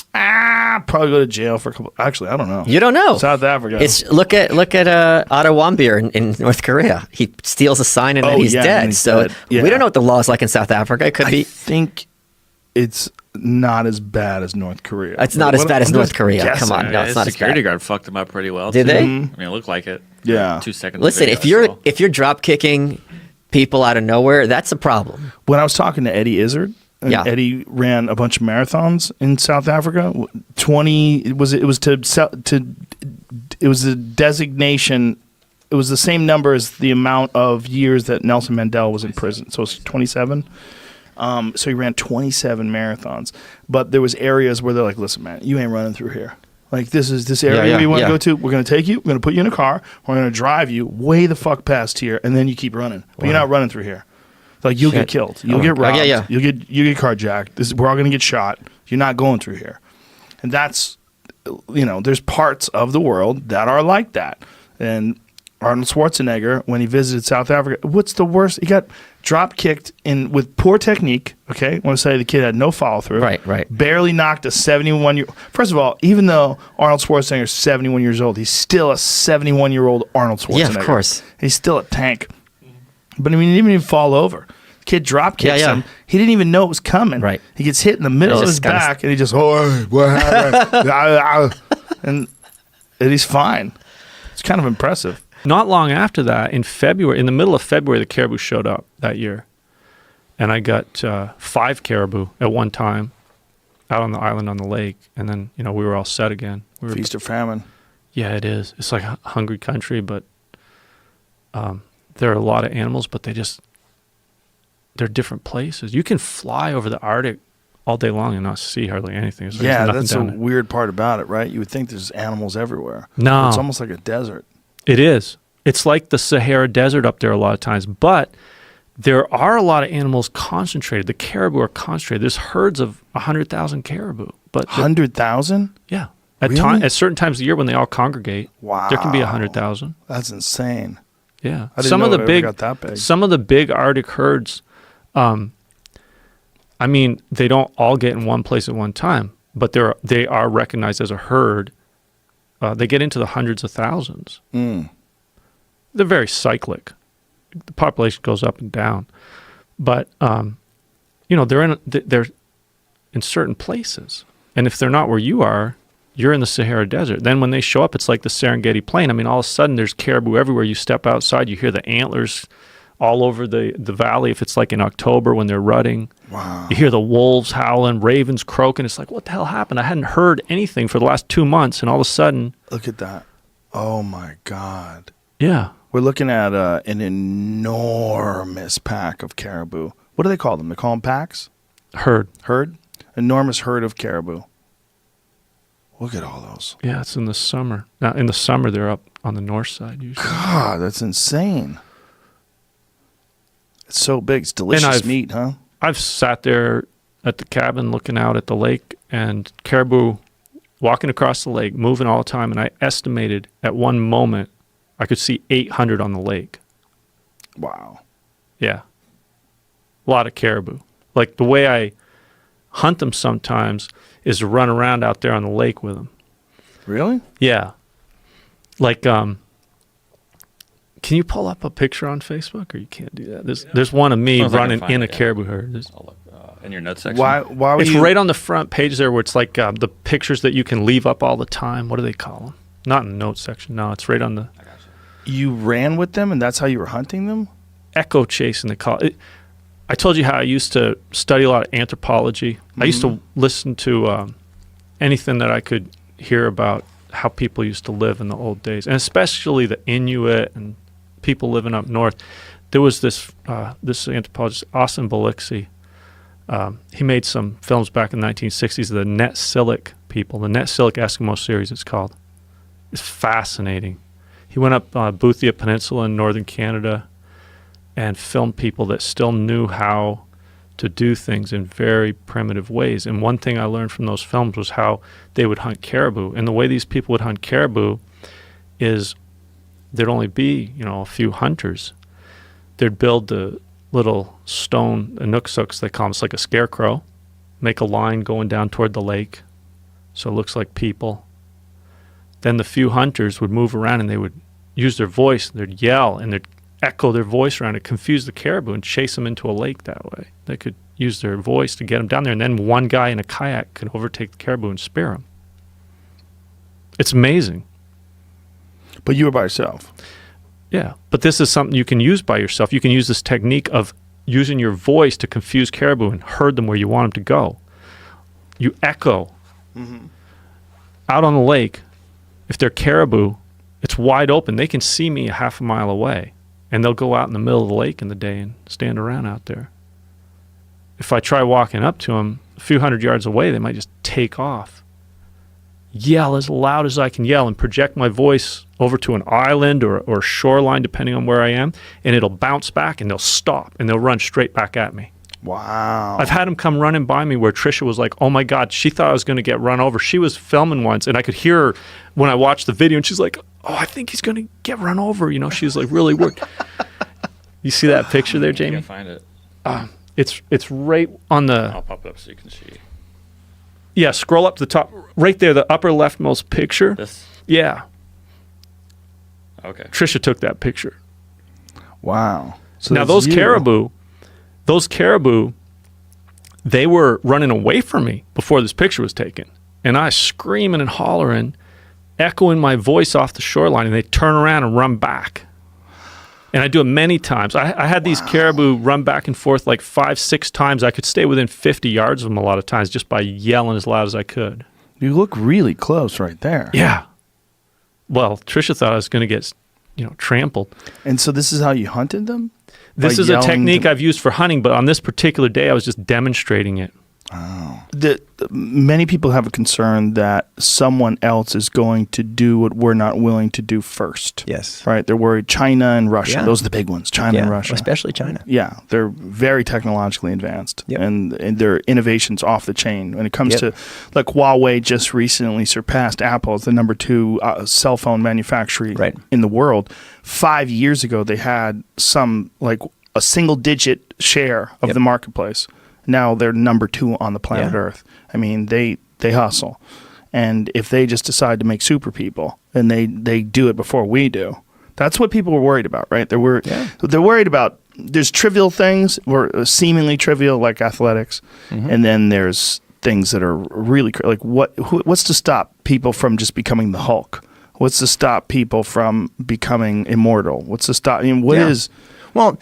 Probably go to jail for a couple. Actually, I don't know. You don't know. South Africa. It's look at Otto Warmbier in North Korea. He steals a sign and then he's and dead. he's So dead. Yeah. we don't know what the law is like in South Africa. It could I be. think it's not as bad as North Korea. It's not as bad as I'm North just Korea. guessing. Come on, no, it's his not as security bad. guard fucked him up pretty well. Did too. they? I mean, it looked like it. Yeah. 2 seconds. Listen, video, if you're drop kicking people out of nowhere, that's a problem. When I was talking to Eddie Izzard, and Yeah. Eddie ran a bunch of marathons in South Africa. 20 it was the designation. It was the same number as the amount of years that Nelson Mandela was in prison. So it's 27. So he ran 27 marathons. But there was areas where they're like, "Listen, man, you ain't running through here. Like this area Yeah, we want yeah. to go to. We're going to take you. We're going to put you in a car. We're going to drive you way the fuck past here, and then you keep running. But you're not running through here. Like you'll Shit. get killed. You'll Oh, get robbed. yeah. You get carjacked. We're all going to get shot. You're not going through here." And that's, there's parts of the world that are like that. And Arnold Schwarzenegger, when he visited South Africa, what's the worst? He got drop kicked with poor technique. Okay, I want to say the kid had no follow through. Right. Barely knocked a 71-year. First of all, even though Arnold Schwarzenegger is 71 years old, he's still a 71-year-old Arnold Schwarzenegger. Yeah, of course. He's still a tank. But I mean, he didn't even fall over. The kid drop kicks Yeah. him. He didn't even know it was coming. Right. He gets hit in the middle He of just his kinda back, and he just, hey, what happened? and he's fine. It's kind of impressive. Not long after that, in the middle of February, the caribou showed up that year. And I got 5 caribou at one time out on the island on the lake. And then, we were all set again. Feast or famine. Yeah, it is. It's like a hungry country, but there are a lot of animals, but they're different places. You can fly over the Arctic all day long and not see hardly anything. There's Yeah, nothing that's the down there. weird part about it, right? You would think there's animals everywhere. No. It's almost like a desert. It is. It's like the Sahara Desert up there a lot of times, but there are a lot of animals concentrated. The caribou are concentrated. There's herds of 100,000 caribou. But 100,000? yeah, Really? at certain times of the year when they all congregate, Wow. there can be 100,000. That's insane. Yeah, I didn't know it ever got that big. some of the big Arctic herds. I mean, they don't all get in one place at one time, but they are recognized as a herd. They get into the hundreds of thousands. Mm. They're very cyclic. The population goes up and down, but they're in certain places, and if they're not where you are, you're in the Sahara Desert. Then when they show up, it's like the Serengeti Plain. I mean, all of a sudden there's caribou everywhere. You step outside, you hear the antlers all over the valley. If it's like in October when they're rutting, Wow. you hear the wolves howling, ravens croaking. It's like, what the hell happened? I hadn't heard anything for the last 2 months, and all of a sudden, Look at that. Oh, my God. yeah. We're looking at an enormous pack of caribou. What do they call them? They call them packs? Herd. Herd? Enormous herd of caribou. Look at all those. Yeah, it's in the summer. Now, in the summer, they're up on the north side usually. God, that's insane. It's so big. It's delicious I've- meat, huh? I've sat there at the cabin looking out at the lake and caribou walking across the lake, moving all the time. And I estimated at one moment I could see 800 on the lake. Wow. Yeah. A lot of caribou. Like the way I hunt them sometimes is to run around out there on the lake with them. Really? Yeah. Like, can you pull up a picture on Facebook, or you can't do that? There's one of me Sounds like I running find in a it, yeah. caribou herd. I'll look, in your notes section. Why would It's you? right on the front page there where it's like the pictures that you can leave up all the time. What do they call them? Not in the notes section. No, it's right on the You ran with them, and that's how you were hunting them? echo chasing, they call it. I told you how I used to study a lot of anthropology. I used to listen to anything that I could hear about how people used to live in the old days, and especially the Inuit and people living up north. There was this anthropologist, Austin Belixi. He made some films back in the 1960s, the Netsilik people, the Netsilik Eskimo series it's called. It's fascinating. He went up Boothia Peninsula in northern Canada and filmed people that still knew how to do things in very primitive ways. And one thing I learned from those films was how they would hunt caribou. And the way these people would hunt caribou is there'd only be, a few hunters. They'd build the little stone, a nooksuks, they call them. It's like a scarecrow, make a line going down toward the lake, so it looks like people. Then the few hunters would move around and they would use their voice, they'd yell, and they'd echo their voice around to confuse the caribou and chase them into a lake that way. They could use their voice to get them down there, and then one guy in a kayak could overtake the caribou and spear them. It's amazing. But you were by yourself. Yeah, but this is something you can use by yourself. You can use this technique of using your voice to confuse caribou and herd them where you want them to go. You echo. Out on the lake, if they're caribou, it's wide open. They can see me a half a mile away, and they'll go out in the middle of the lake in the day and stand around out there. If I try walking up to them a few hundred yards away, they might just take off. Yell as loud as I can yell and project my voice over to an island or shoreline, depending on where I am, and it'll bounce back and they'll stop and they'll run straight back at me. Wow. I've had them come running by me where Trisha was like, oh my God, she thought I was going to get run over. She was filming once, and I could hear her when I watched the video, and she's like, oh, I think he's going to get run over. You know, she's like really worried. You see that picture there, I Jamie? can't find it. It's right on the... I'll pop it up so you can see. Yeah, scroll up to the top. Right there, the upper leftmost picture. This? Yeah. Okay. Trisha took that picture. Wow. So Now, that's those caribou, they were running away from me before this picture was taken. And I screaming and hollering, echoing my voice off the shoreline, and they turn around and run back. And I do it many times. I had these caribou run back and forth like 5-6 times. I could stay within 50 yards of them a lot of times just by yelling as loud as I could. You look really close right there. Yeah. Well, Trisha thought I was going to get, trampled. And so this is how you hunted them? This By is a yelling technique to- I've used for hunting, but on this particular day, I was just demonstrating it. Many people have a concern that someone else is going to do what we're not willing to do first. Yes. Right? They're worried. China and Russia. Yeah. Those are the big ones. China and Russia. Especially China. Yeah, they're very technologically advanced, Yep. and their innovations off the chain. When it comes Yep. to, like, Huawei just recently surpassed Apple as the number 2 cell phone manufacturer Right. in the world. 5 years ago, they had a single-digit share of Yep. the marketplace. Now they're number 2 on the planet Yeah. Earth. I mean, they hustle, and if they just decide to make super people, and they do it before we do. That's what people were worried about, right? They're worried about. There's trivial things, or seemingly trivial, like athletics, and then there's things that are really like what's to stop people from just becoming the Hulk? What's to stop people from becoming immortal? What's to stop? What is? Well,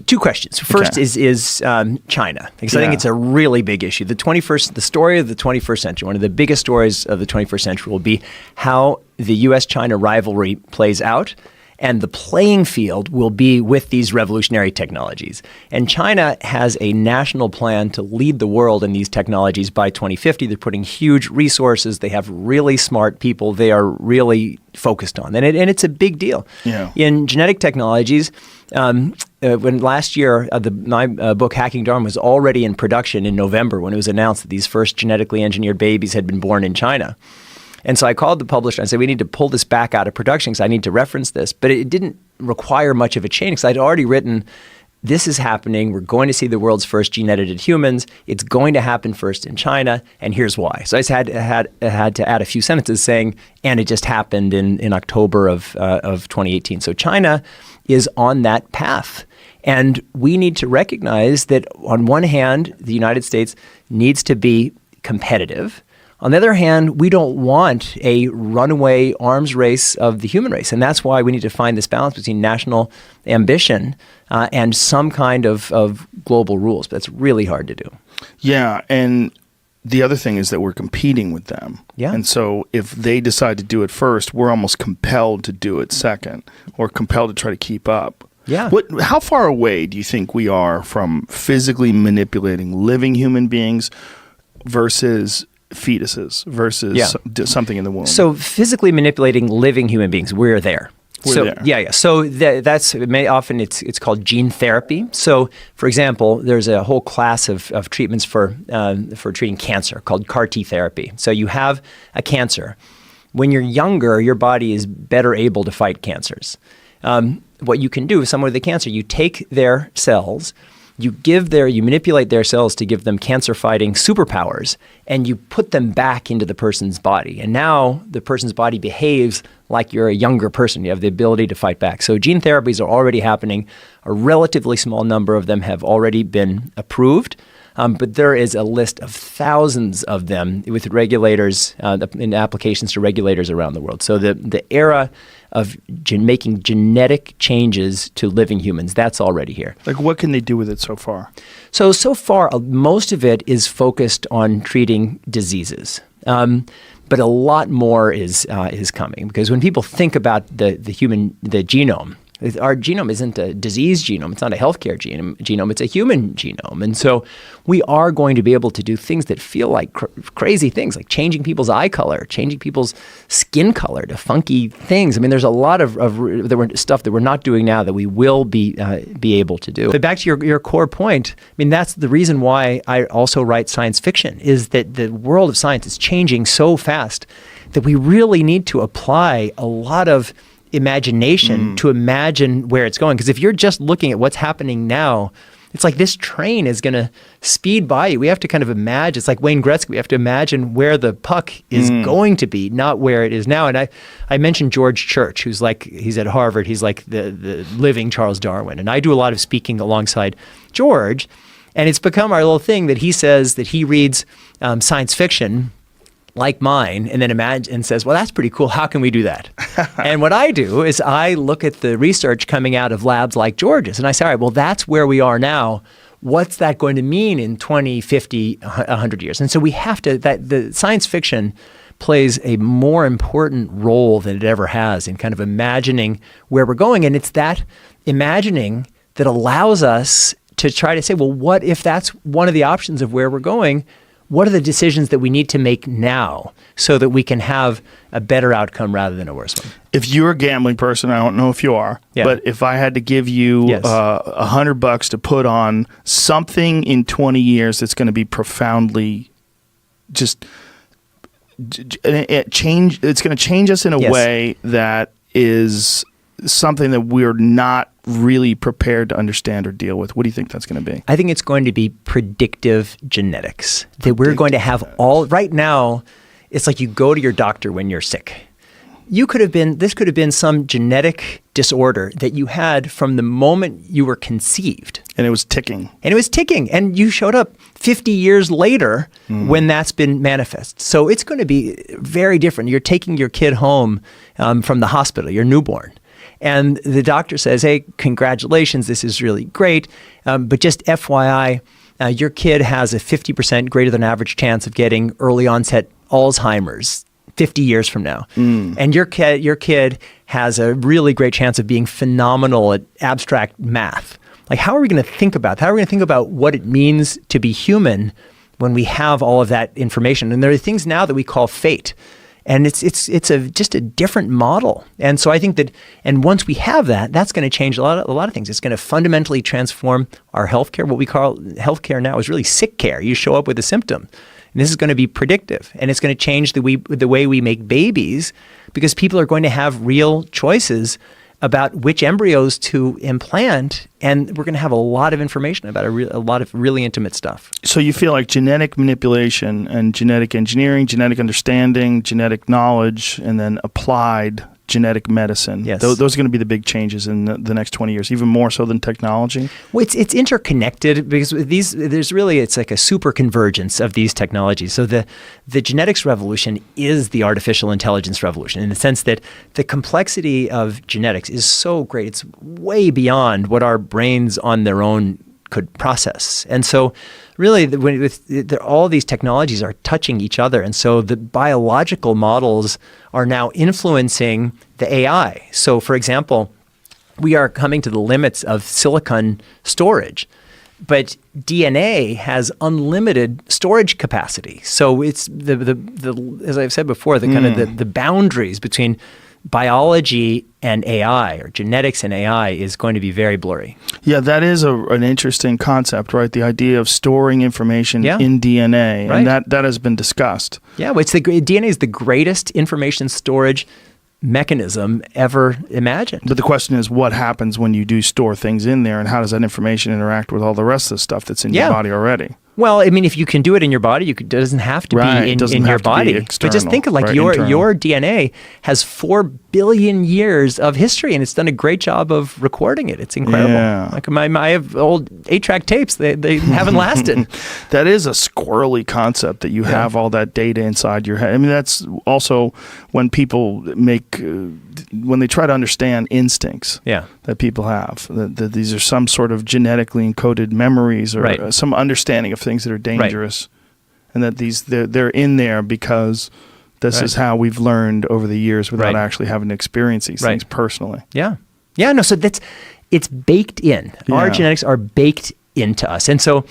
two questions. First Okay. is China, because I think Yeah. it's a really big issue. The story of the 21st century, one of the biggest stories of the 21st century, will be how the U.S.-China rivalry plays out, and the playing field will be with these revolutionary technologies. And China has a national plan to lead the world in these technologies by 2050. They're putting huge resources. They have really smart people they are really focused on. And it's a big deal. Yeah. In genetic technologies, when last year my book Hacking Darwin was already in production in November when it was announced that these first genetically engineered babies had been born in China. And so I called the publisher and I said, we need to pull this back out of production because I need to reference this. But it didn't require much of a change because I'd already written, this is happening. We're going to see the world's first gene-edited humans. It's going to happen first in China, and here's why. So I just had to add a few sentences saying, and it just happened in October of 2018. So China is on that path. And we need to recognize that on one hand, the United States needs to be competitive. On the other hand, we don't want a runaway arms race of the human race. And that's why we need to find this balance between national ambition and some kind of global rules. But it's really hard to do. Yeah, and the other thing is that we're competing with them. Yeah. And so if they decide to do it first, we're almost compelled to do it second, or compelled to try to keep up. Yeah. How far away do you think we are from physically manipulating living human beings versus fetuses versus something in the womb? So physically manipulating living human beings, we're there. We're there. Yeah. So that's often it's called gene therapy. So, for example, there's a whole class of treatments for treating cancer called CAR T therapy. So you have a cancer. When you're younger, your body is better able to fight cancers. What you can do with someone with a cancer, you take their cells you manipulate their cells to give them cancer-fighting superpowers, and you put them back into the person's body. And now the person's body behaves like you're a younger person. You have the ability to fight back. So gene therapies are already happening. A relatively small number of them have already been approved. But there is a list of thousands of them with regulators, in applications to regulators around the world. So the era of making genetic changes to living humans, that's already here. Like, what can they do with it so far? So far, most of it is focused on treating diseases. But a lot more is coming, because when people think about the genome, our genome isn't a disease genome. It's not a healthcare genome. It's a human genome. And so we are going to be able to do things that feel like crazy things, like changing people's eye color, changing people's skin color to funky things. I mean, there's a lot of stuff that we're not doing now that we will be able to do. But back to your core point, I mean, that's the reason why I also write science fiction, is that the world of science is changing so fast that we really need to apply a lot of imagination to imagine where it's going. Because if you're just looking at what's happening now, it's like this train is going to speed by you. We have to kind of imagine. It's like Wayne Gretzky. We have to imagine where the puck is going to be, not where it is now. And I mentioned George Church, he's at Harvard. He's like the living Charles Darwin. And I do a lot of speaking alongside George. And it's become our little thing that he says that he reads science fiction like mine, and then imagine and says, well, that's pretty cool. How can we do that? And what I do is I look at the research coming out of labs like George's, and I say, all right, well, that's where we are now. What's that going to mean in 20, 50, 100 years? And so we have to, the science fiction plays a more important role than it ever has in kind of imagining where we're going. And it's that imagining that allows us to try to say, well, what if that's one of the options of where we're going? What are the decisions that we need to make now so that we can have a better outcome rather than a worse one? If you're a gambling person, I don't know if you are, but if I had to give you $100 to put on something in 20 years that's going to be profoundly just change, it's going to change us in a way that is something that we're not really prepared to understand or deal with. What do you think that's going to be? I think it's going to be predictive genetics. That we're going to have all, right now, it's like you go to your doctor when you're sick. This could have been some genetic disorder that you had from the moment you were conceived. And it was ticking. And you showed up 50 years later when that's been manifest. So it's going to be very different. You're taking your kid home from the hospital, your newborn. And the doctor says, hey, congratulations, this is really great. But just FYI, your kid has a 50% greater than average chance of getting early onset Alzheimer's 50 years from now. And your kid has a really great chance of being phenomenal at abstract math. Like, how are we going to think about that? How are we going to think about what it means to be human when we have all of that information? And there are things now that we call fate. And it's just a different model. And so I think that, and once we have that, that's going to change a lot of things. It's going to fundamentally transform our healthcare. What we call healthcare now is really sick care. You show up with a symptom. And this is going to be predictive. And it's going to change the way we make babies, because people are going to have real choices about which embryos to implant, and we're going to have a lot of information about a lot of really intimate stuff. So you feel like genetic manipulation and genetic engineering, genetic understanding, genetic knowledge, and then applied genetic medicine. Yes. Those are going to be the big changes in the next 20 years, even more so than technology. Well, it's interconnected, because it's like a super convergence of these technologies. So the genetics revolution is the artificial intelligence revolution, in the sense that the complexity of genetics is so great. It's way beyond what our brains on their own could process. And so really, all these technologies are touching each other. And so the biological models are now influencing the AI. So for example, we are coming to the limits of silicon storage, but DNA has unlimited storage capacity. So it's as I've said before, the boundaries between biology and AI, or genetics and AI, is going to be very blurry. Yeah, that is an interesting concept, right? The idea of storing information in DNA, right. And that has been discussed. Yeah, well, DNA is the greatest information storage mechanism ever imagined. But the question is, what happens when you do store things in there, and how does that information interact with all the rest of the stuff that's in your body already? Well, I mean, if you can do it in your body, it doesn't have to be in your body. But just think of like your DNA has 4 billion years of history, and it's done a great job of recording it. It's incredible. Yeah. Like I have old 8-track tapes. They haven't lasted. That is a squirrely concept that you have all that data inside your head. I mean, that's also when people when they try to understand instincts that people have, that these are some sort of genetically encoded memories or some understanding of things that are dangerous, and that they're in there because this is how we've learned over the years without actually having to experience these things personally. Yeah. No, so it's baked in. Our genetics are baked into us. And so,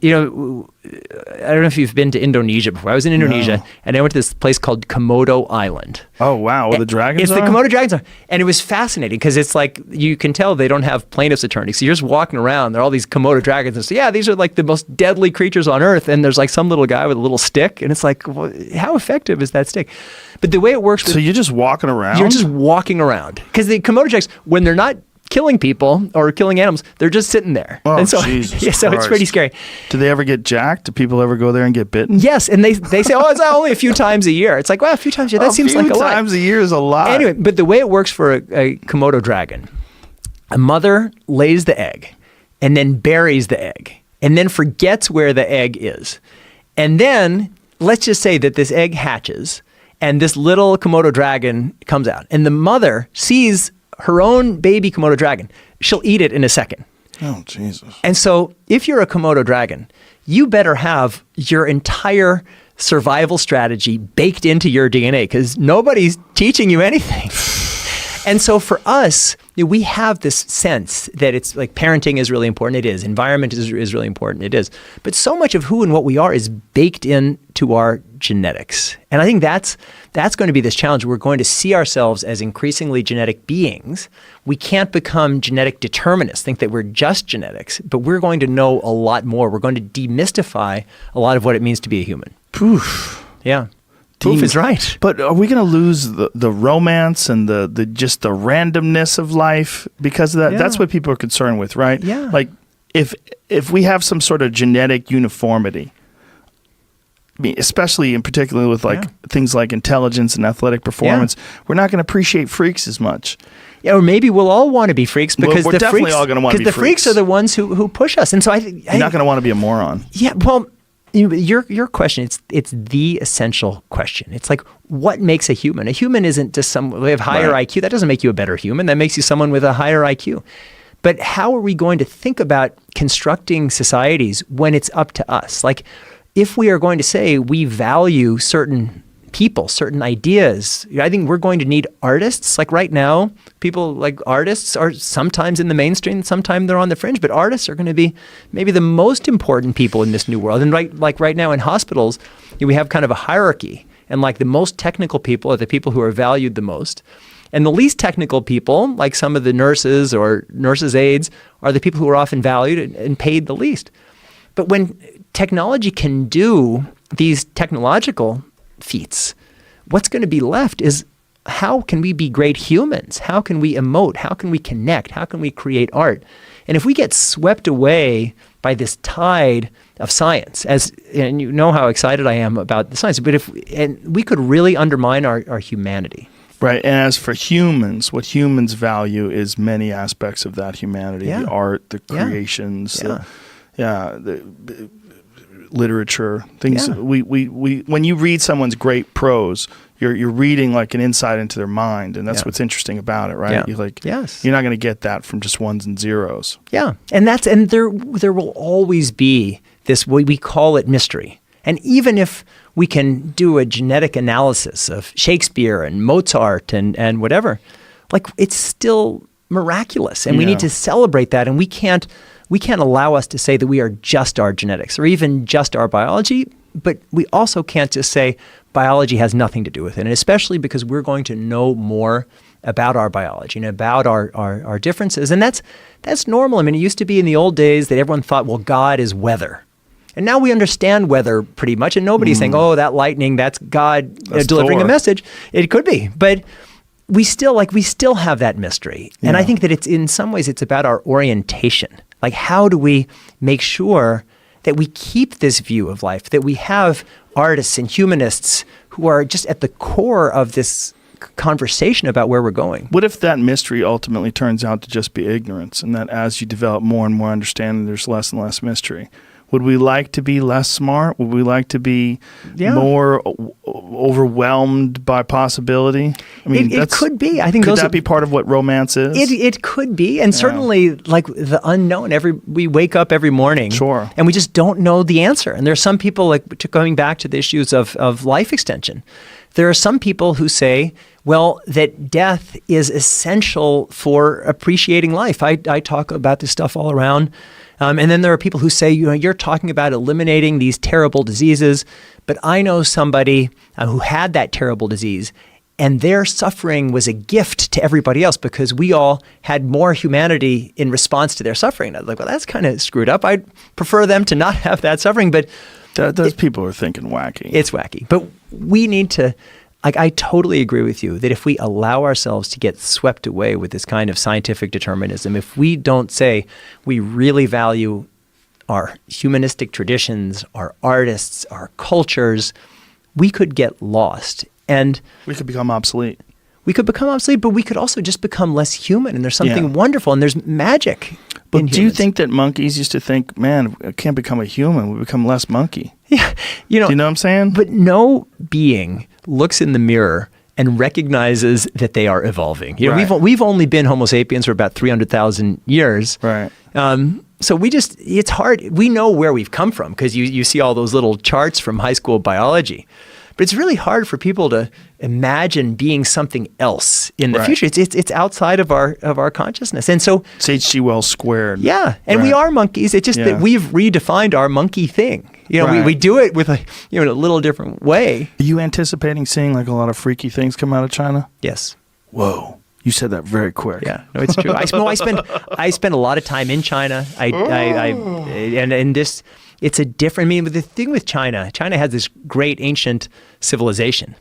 you know, I don't know if you've been to Indonesia before. I was in Indonesia, and I went to this place called Komodo Island. Oh, wow. Where the dragons are? It's the Komodo dragons are. And it was fascinating because it's like, you can tell they don't have plaintiff's attorneys. So you're just walking around. There are all these Komodo dragons. And so, these are like the most deadly creatures on earth. And there's like some little guy with a little stick. And it's like, well, how effective is that stick? But the way it works... So you're just walking around? You're just walking around. Because the Komodo dragons, when they're not killing people or killing animals, they're just sitting there. Oh, and so, Jesus so it's pretty scary. Do they ever get jacked? Do people ever go there and get bitten? Yes, and they say, it's only a few times a year. It's like, well, a few times a year, that seems like a lot. A few times a year is a lot. Anyway, but the way it works for a Komodo dragon, a mother lays the egg and then buries the egg and then forgets where the egg is. And then let's just say that this egg hatches and this little Komodo dragon comes out, and the mother sees her own baby Komodo dragon. She'll eat it in a second. Oh, Jesus. And so if you're a Komodo dragon, you better have your entire survival strategy baked into your DNA, because nobody's teaching you anything. And so for us, we have this sense that it's like parenting is really important. It is. Environment is really important. It is. But so much of who and what we are is baked into our genetics. And I think that's going to be this challenge. We're going to see ourselves as increasingly genetic beings. We can't become genetic determinists, think that we're just genetics, but we're going to know a lot more. We're going to demystify a lot of what it means to be a human. Poof. Yeah. Poof is right. But are we going to lose the romance and the just the randomness of life because of that? Yeah. That's what people are concerned with, right? Yeah. Like if we have some sort of genetic uniformity, I mean, especially in particular with things like intelligence and athletic performance, we're not going to appreciate freaks as much. Yeah, or maybe we'll all want to be freaks because we're definitely all going to want to be freaks. Because the freaks are the ones who push us. And so you're not going to want to be a moron. Yeah, well, your question, it's the essential question. It's like, what makes a human? A human isn't just someone with higher IQ. That doesn't make you a better human. That makes you someone with a higher IQ. But how are we going to think about constructing societies when it's up to us? Like, if we are going to say we value certain people, certain ideas, I think we're going to need artists. Like right now, people like artists are sometimes in the mainstream, sometimes they're on the fringe, but artists are going to be maybe the most important people in this new world. And right now in hospitals, we have kind of a hierarchy, and like the most technical people are the people who are valued the most. And the least technical people, like some of the nurses or nurses' aides, are the people who are often valued and paid the least. But when technology can do these technological feats, what's going to be left is, how can we be great humans? How can we emote? How can we connect? How can we create art? And if we get swept away by this tide of science, and you know how excited I am about the science, but we could really undermine our humanity. Right. And as for humans, what humans value is many aspects of that humanity, the art, the creations, the literature, things. We when you read someone's great prose, you're reading like an insight into their mind, and that's what's interesting about it, right? Yeah. You're like, yes, you're not going to get that from just ones and zeros. Yeah, and there will always be this, we call it mystery, and even if we can do a genetic analysis of Shakespeare and Mozart and whatever, like, it's still miraculous, and we need to celebrate that, and we can't allow us to say that we are just our genetics or even just our biology, but we also can't just say biology has nothing to do with it, and especially because we're going to know more about our biology and about our differences, and that's normal. I mean, it used to be in the old days that everyone thought, well, God is weather. And now we understand weather pretty much, and nobody's saying, oh, that lightning, that's God delivering a message. It could be, but we still have that mystery. And I think that it's in some ways it's about our orientation. Like, how do we make sure that we keep this view of life, that we have artists and humanists who are just at the core of this conversation about where we're going? What if that mystery ultimately turns out to just be ignorance, and that as you develop more and more understanding, there's less and less mystery? Would we like to be less smart? Would we like to be more overwhelmed by possibility? I mean, it could be. I think could that be part of what romance is? It could be, and certainly like the unknown. We wake up every morning, and we just don't know the answer. And there's some people, like going back to the issues of life extension. There are some people who say, well, that death is essential for appreciating life. I talk about this stuff all around. And then there are people who say, you're talking about eliminating these terrible diseases, but I know somebody who had that terrible disease, and their suffering was a gift to everybody else because we all had more humanity in response to their suffering. I was like, well, that's kind of screwed up. I'd prefer them to not have that suffering, but those people are thinking wacky. It's wacky. But we need to, I totally agree with you that if we allow ourselves to get swept away with this kind of scientific determinism, if we don't say we really value our humanistic traditions, our artists, our cultures, we could get lost. And we could become obsolete. We could become obsolete, but we could also just become less human. And there's something wonderful, and there's magic. But do you think that monkeys used to think, man, I can't become a human, we become less monkey? Yeah. Do you know what I'm saying? But no being looks in the mirror and recognizes that they are evolving. We've only been Homo sapiens for about 300,000 years. Right. So it's hard. We know where we've come from because you see all those little charts from high school biology. But it's really hard for people to imagine being something else in the future. It's outside of our consciousness. And so it's H.G. Wells squared. Yeah. And we are monkeys. It's just that we've redefined our monkey thing. We do it with a little different way. Are you anticipating seeing like a lot of freaky things come out of China? Yes. Whoa. You said that very quick. Yeah, no, it's true. I spend a lot of time in China. It's a different. I mean, the thing with China has this great ancient civilization,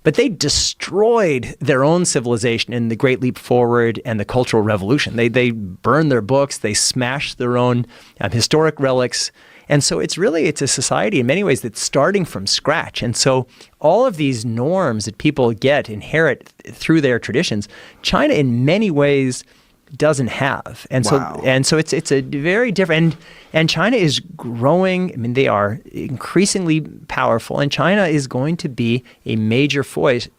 but they destroyed their own civilization in the Great Leap Forward and the Cultural Revolution. They burned their books. They smashed their own historic relics. And so it's a society in many ways that's starting from scratch. And so all of these norms that people inherit through their traditions, China in many ways doesn't have. And so it's a very different, and China is growing. I mean, they are increasingly powerful, and China is going to be a major force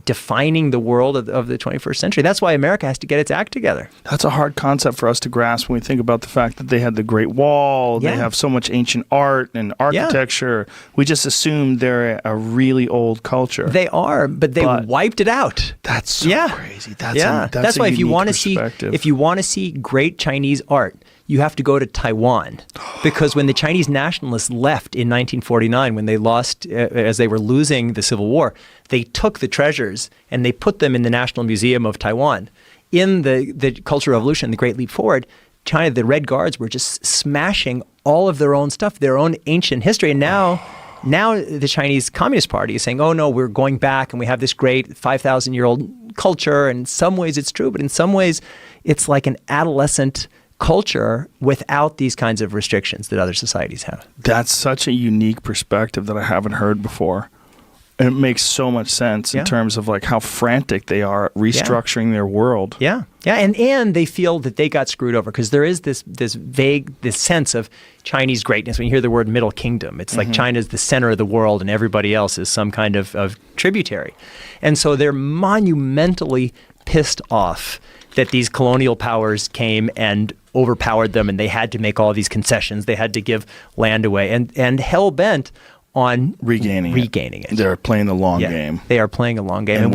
defining the world of the 21st century. That's why America has to get its act together. That's a hard concept for us to grasp when we think about the fact that they had the Great Wall, they have so much ancient art and architecture. We just assume they're a really old culture. They are, but they wiped it out. That's so crazy. That's why if you want to see great Chinese art, you have to go to Taiwan, because when the Chinese nationalists left in 1949, when they lost, as they were losing the Civil War, they took the treasures and they put them in the National Museum of Taiwan. In the Cultural Revolution, the Great Leap Forward, China, the Red Guards were just smashing all of their own stuff, their own ancient history. And now the Chinese Communist Party is saying, oh no, we're going back and we have this great 5,000-year-old culture. And in some ways it's true, but in some ways it's like an adolescent culture without these kinds of restrictions that other societies have. That's such a unique perspective that I haven't heard before. And it makes so much sense in terms of like how frantic they are at restructuring their world. Yeah. And they feel that they got screwed over because there is this vague sense of Chinese greatness. When you hear the word Middle Kingdom, it's like China's the center of the world and everybody else is some kind of tributary. And so they're monumentally pissed off that these colonial powers came and overpowered them, and they had to make all these concessions. They had to give land away, and hell-bent on regaining it. They're playing the long game. They are playing a long game, and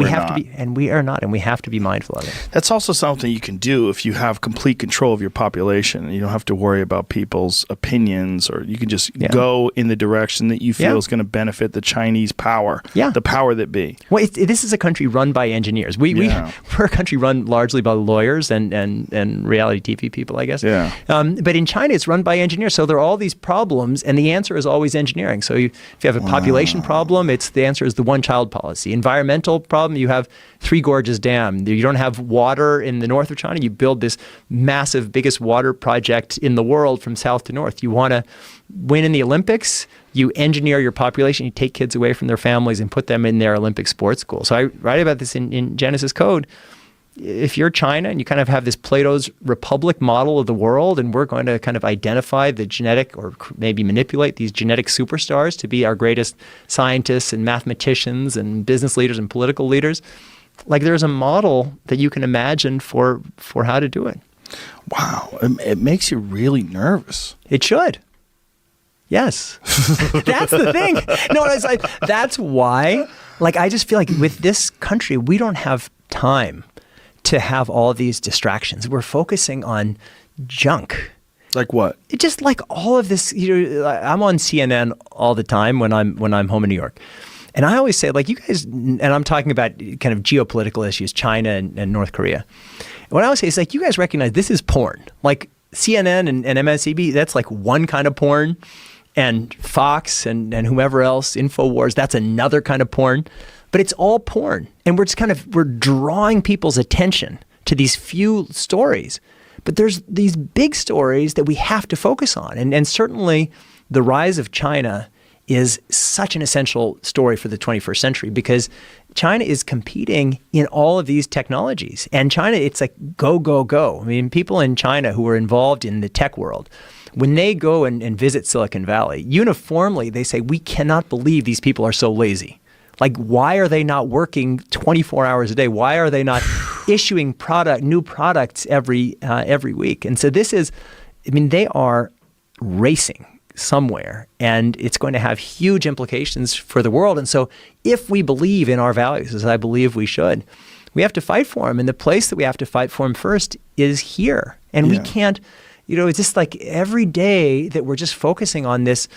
we are not, and we have to be mindful of it. That's also something you can do if you have complete control of your population. You don't have to worry about people's opinions, or you can just go in the direction that you feel is going to benefit the Chinese power, the power that be. Well, this is a country run by engineers. We're a country run largely by lawyers and reality TV people, I guess. Yeah. But in China, it's run by engineers. So there are all these problems, and the answer is always engineering. So If you have a population problem, the answer is the one-child policy. Environmental problem, you have Three Gorges Dam. You don't have water in the north of China. You build this massive, biggest water project in the world from south to north. You want to win in the Olympics, you engineer your population, you take kids away from their families and put them in their Olympic sports school. So I write about this in Genesis Code. If you're China and you kind of have this Plato's Republic model of the world, and we're going to kind of identify the genetic or maybe manipulate these genetic superstars to be our greatest scientists and mathematicians and business leaders and political leaders, like there's a model that you can imagine for how to do it. Wow. It makes you really nervous. It should. Yes. That's the thing. No, it's like, that's why, like, I just feel like with this country, we don't have time to have all these distractions. We're focusing on junk. Like what? It just like all of this, I'm on CNN all the time when I'm home in New York. And I always say, like, you guys, and I'm talking about kind of geopolitical issues, China and North Korea. And what I always say is, like, you guys recognize this is porn. Like CNN and MSNBC, that's like one kind of porn. And Fox and whomever else, InfoWars, that's another kind of porn. But it's all porn. And we're drawing people's attention to these few stories. But there's these big stories that we have to focus on. And certainly the rise of China is such an essential story for the 21st century because China is competing in all of these technologies. And China, it's like go, go, go. I mean, people in China who are involved in the tech world, when they go and visit Silicon Valley, uniformly they say, we cannot believe these people are so lazy. Like, why are they not working 24 hours a day? Why are they not issuing new products every week? And so this is, I mean, they are racing somewhere, and it's going to have huge implications for the world. And so if we believe in our values, as I believe we should, we have to fight for them. And the place that we have to fight for them first is here. And we can't, it's just like every day that we're just focusing on this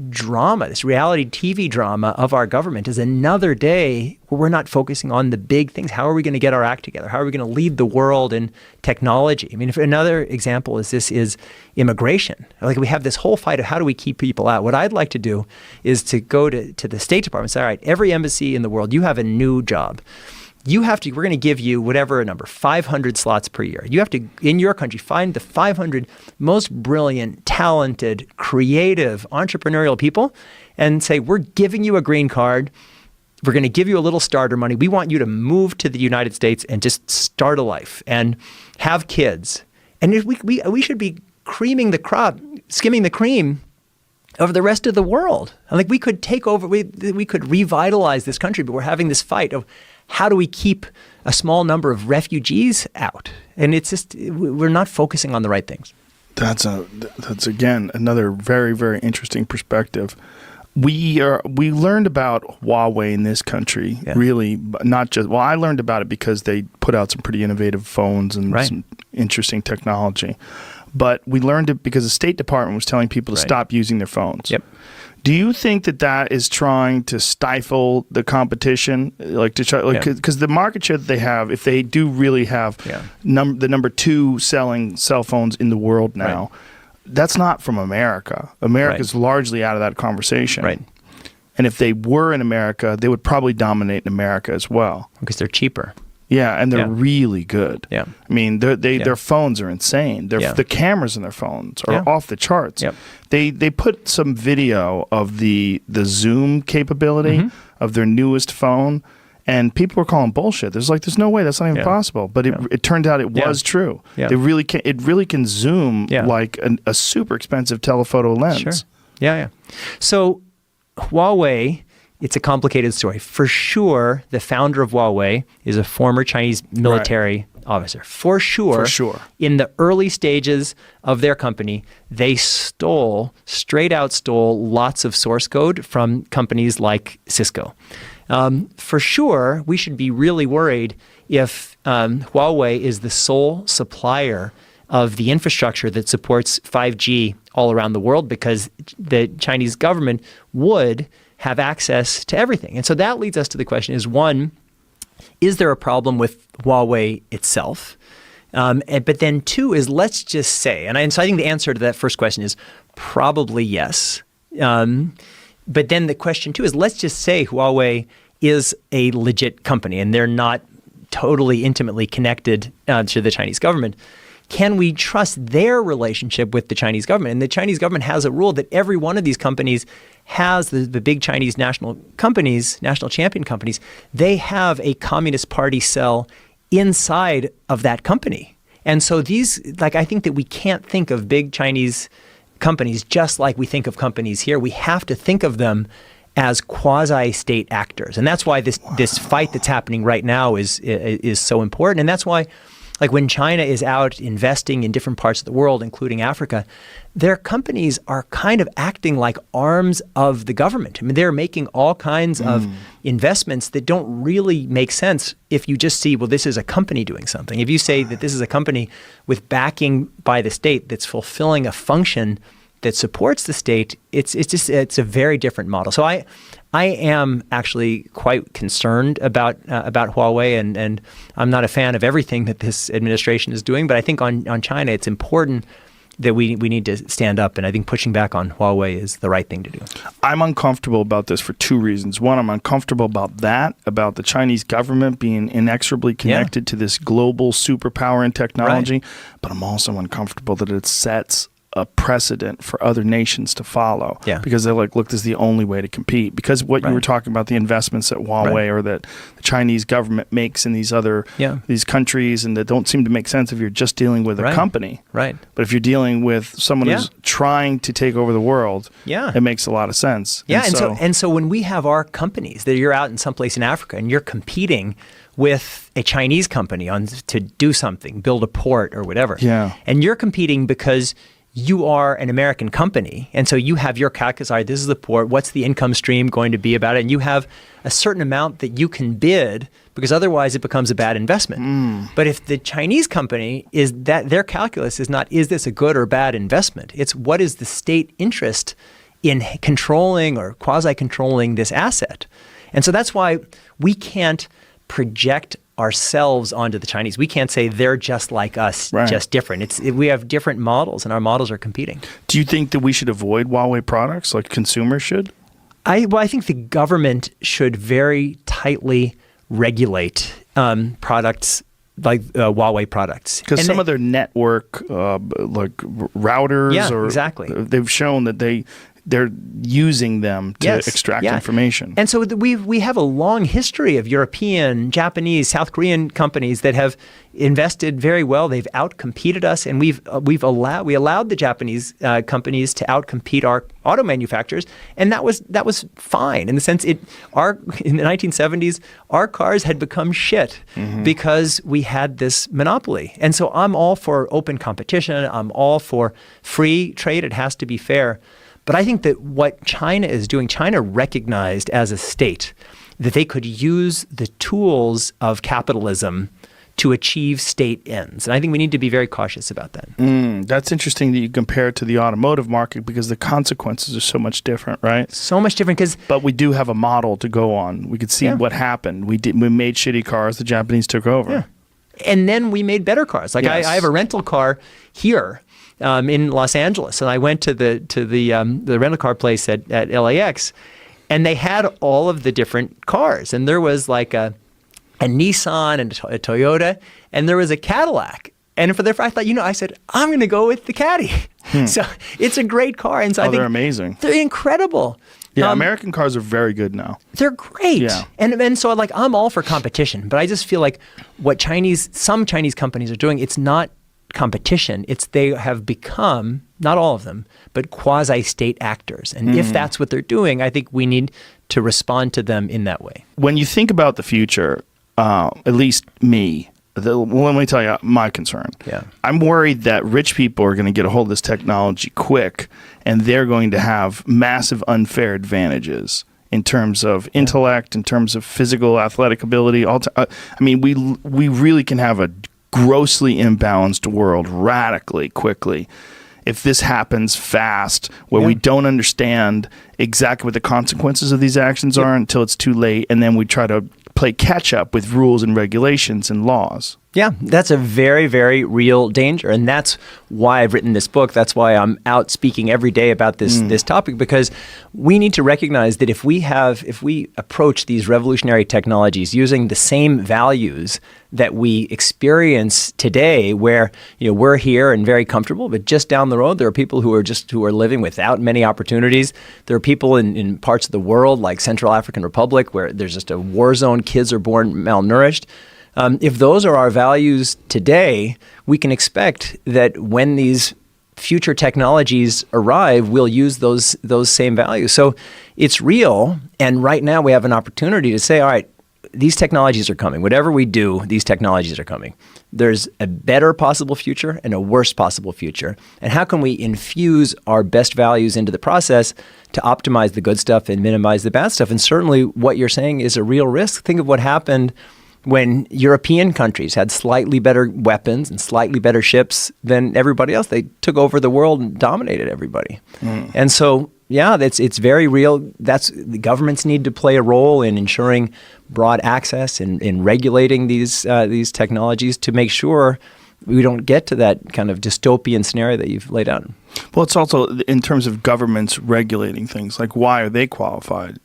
drama, this reality TV drama of our government is another day where we're not focusing on the big things. How are we going to get our act together? How are we going to lead the world in technology? I mean, if another example is immigration. Like, we have this whole fight of how do we keep people out? What I'd like to do is to go to the State Department and say, all right, every embassy in the world, you have a new job. We're going to give you whatever number, 500 slots per year. You have to, in your country, find the 500 most brilliant, talented, creative, entrepreneurial people and say, we're giving you a green card. We're going to give you a little starter money. We want you to move to the United States and just start a life and have kids. And we should be creaming the crop, skimming the cream of the rest of the world. Like, we could take over, we could revitalize this country, but we're having this fight of how do we keep a small number of refugees out? And it's just, we're not focusing on the right things. That's again another very, very interesting perspective. We learned about Huawei in this country, really, not just, well, I learned about it because they put out some pretty innovative phones and some interesting technology. But we learned it because the State Department was telling people to stop using their phones. Yep. Do you think that is trying to stifle the competition, because the market share that they have, if they do really have the number 2 selling cell phones in the world now, that's not from America. America's largely out of that conversation. Right. And if they were in America, they would probably dominate in America as well. Because they're cheaper. Yeah, and they're really good. Yeah. I mean, their phones are insane. The cameras in their phones are off the charts. Yep. They put some video of the zoom capability of their newest phone, and people were calling bullshit. There's no way, that's not even possible. But it turned out it was true. Yeah. It really can zoom like a super expensive telephoto lens. Sure. Yeah. So Huawei, it's a complicated story. For sure, the founder of Huawei is a former Chinese military officer. For sure. In the early stages of their company, they straight out stole lots of source code from companies like Cisco. For sure, we should be really worried if Huawei is the sole supplier of the infrastructure that supports 5G all around the world, because the Chinese government would have access to everything. And so that leads us to the question is, one, is there a problem with Huawei itself? But then two is, let's just say, and so I think the answer to that first question is probably yes. But then the question too is, let's just say Huawei is a legit company and they're not totally intimately connected to the Chinese government. Can we trust their relationship with the Chinese government? And the Chinese government has a rule that every one of these companies has, the big Chinese national companies, national champion companies, they have a Communist Party cell inside of that company. And so these, like, I think that we can't think of big Chinese companies just like we think of companies here. We have to think of them as quasi-state actors. And that's why this fight that's happening right now is so important. And that's why, like, when China is out investing in different parts of the world, including Africa, their companies are kind of acting like arms of the government. I mean, they're making all kinds of investments that don't really make sense if you just see, well, this is a company doing something. If you say that this is a company with backing by the state that's fulfilling a function that supports the state, it's a very different model. So I am actually quite concerned about Huawei, and I'm not a fan of everything that this administration is doing. But I think on China, it's important that we need to stand up, and I think pushing back on Huawei is the right thing to do. I'm uncomfortable about this for two reasons. One, I'm uncomfortable about the Chinese government being inexorably connected to this global superpower in technology. Right. But I'm also uncomfortable that it sets a precedent for other nations to follow. Yeah. Because they're like, look, this is the only way to compete. Because what you were talking about, the investments that Huawei or that the Chinese government makes in these other these countries, and that don't seem to make sense if you're just dealing with a company. Right. But if you're dealing with someone who's trying to take over the world, it makes a lot of sense. Yeah, and so when we have our companies that you're out in someplace in Africa and you're competing with a Chinese company to do something, build a port or whatever. Yeah. And you're competing because you are an American company, and so you have your calculus, all right, this is the port, what's the income stream going to be about it? And you have a certain amount that you can bid, because otherwise it becomes a bad investment. But if the Chinese company is that, their calculus is not, is this a good or bad investment? It's what is the state interest in controlling or quasi-controlling this asset? And so that's why we can't project ourselves onto the Chinese. We can't say they're just like us, just different. We have different models, and our models are competing. Do you think that we should avoid Huawei products like consumers should? I think the government should very tightly regulate products like Huawei products. Because some of their network, like routers, exactly. They've shown that they're using them to extract information. And so we have a long history of European, Japanese, South Korean companies that have invested very well. They've outcompeted us, and we allowed the Japanese companies to outcompete our auto manufacturers, and that was fine in the sense in the 1970s our cars had become shit because we had this monopoly. And so I'm all for open competition. I'm all for free trade. It has to be fair. But I think that what China is doing, China recognized as a state that they could use the tools of capitalism to achieve state ends. And I think we need to be very cautious about that. That's interesting that you compare it to the automotive market, because the consequences are so much different, right? So much different. But we do have a model to go on. We could see what happened. We made shitty cars. The Japanese took over. Yeah. And then we made better cars. Like I have a rental car here in Los Angeles, and I went to the rental car place at LAX, and they had all of the different cars, and there was like a Nissan and a Toyota, and there was a Cadillac. And I thought, I said, I'm going to go with the Caddy. So it's a great car, and so I think they're amazing. They're incredible. Yeah, American cars are very good now. They're great. Yeah. And so like I'm all for competition, but I just feel like what some Chinese companies are doing, it's not competition. They have become, not all of them, but quasi-state actors. And if that's what they're doing, I think we need to respond to them in that way. When you think about the future, at least me, let me tell you my concern. Yeah. I'm worried that rich people are going to get a hold of this technology quick, and they're going to have massive unfair advantages in terms of intellect, in terms of physical, athletic ability. We really can have a grossly imbalanced world radically quickly if this happens fast, where we don't understand exactly what the consequences of these actions are until it's too late, and then we try to play catch up with rules and regulations and laws. Yeah, that's a very, very real danger. And that's why I've written this book. That's why I'm out speaking every day about this topic, because we need to recognize that if we approach these revolutionary technologies using the same values that we experience today, where we're here and very comfortable, but just down the road there are people who are living without many opportunities. There are people in parts of the world like Central African Republic where there's just a war zone. Kids are born malnourished. If those are our values today, we can expect that when these future technologies arrive, we'll use those same values. So it's real, and right now we have an opportunity to say, all right, these technologies are coming. Whatever we do, these technologies are coming. There's a better possible future and a worse possible future. And how can we infuse our best values into the process to optimize the good stuff and minimize the bad stuff? And certainly what you're saying is a real risk. Think of what happened when European countries had slightly better weapons and slightly better ships than everybody else. They took over the world and dominated everybody. And so, yeah, it's very real. The governments need to play a role in ensuring broad access and in regulating these technologies to make sure we don't get to that kind of dystopian scenario that you've laid out. Well, it's also in terms of governments regulating things, like why are they qualified?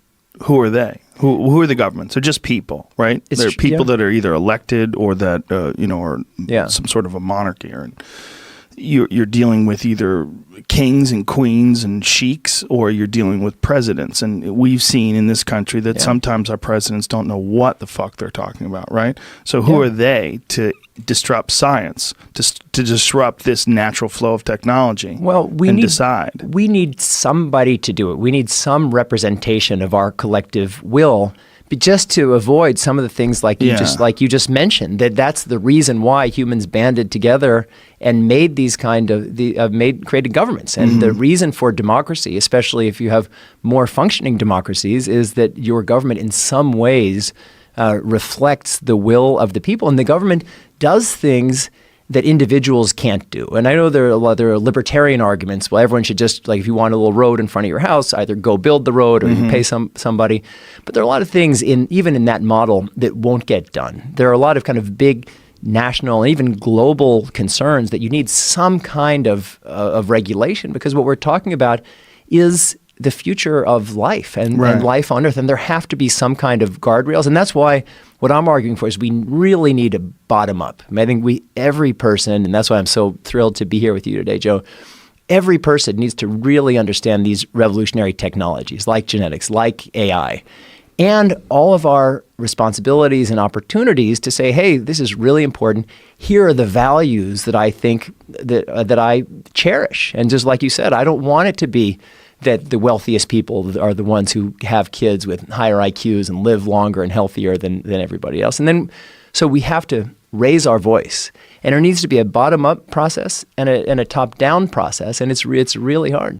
Who are they? Who are the governments? They're just people, right? They're people that are either elected or that are some sort of a monarchy. Or you're dealing with either kings and queens and sheiks, or you're dealing with presidents. And we've seen in this country that sometimes our presidents don't know what the fuck they're talking about, right? So who are they to disrupt science, to disrupt this natural flow of technology? Well, we need somebody to do it. We need some representation of our collective will, but just to avoid some of the things like you just mentioned. That's the reason why humans banded together and made these created governments. And the reason for democracy, especially if you have more functioning democracies, is that your government in some ways reflects the will of the people, and the government does things that individuals can't do. And I know there are libertarian arguments. Well, everyone should just, like, if you want a little road in front of your house, either go build the road or you pay somebody. But there are a lot of things even in that model that won't get done. There are a lot of kind of big national and even global concerns that you need some kind of regulation, because what we're talking about is the future of life and life on Earth, and there have to be some kind of guardrails. And that's why what I'm arguing for is we really need to bottom up. I think every person, and that's why I'm so thrilled to be here with you today, Joe, every person needs to really understand these revolutionary technologies like genetics, like AI, and all of our responsibilities and opportunities to say, hey, this is really important. Here are the values that I think that I cherish. And just like you said, I don't want it to be that the wealthiest people are the ones who have kids with higher IQs and live longer and healthier than everybody else. And then, so we have to raise our voice. And there needs to be a bottom-up process and a top-down process, and it's really hard.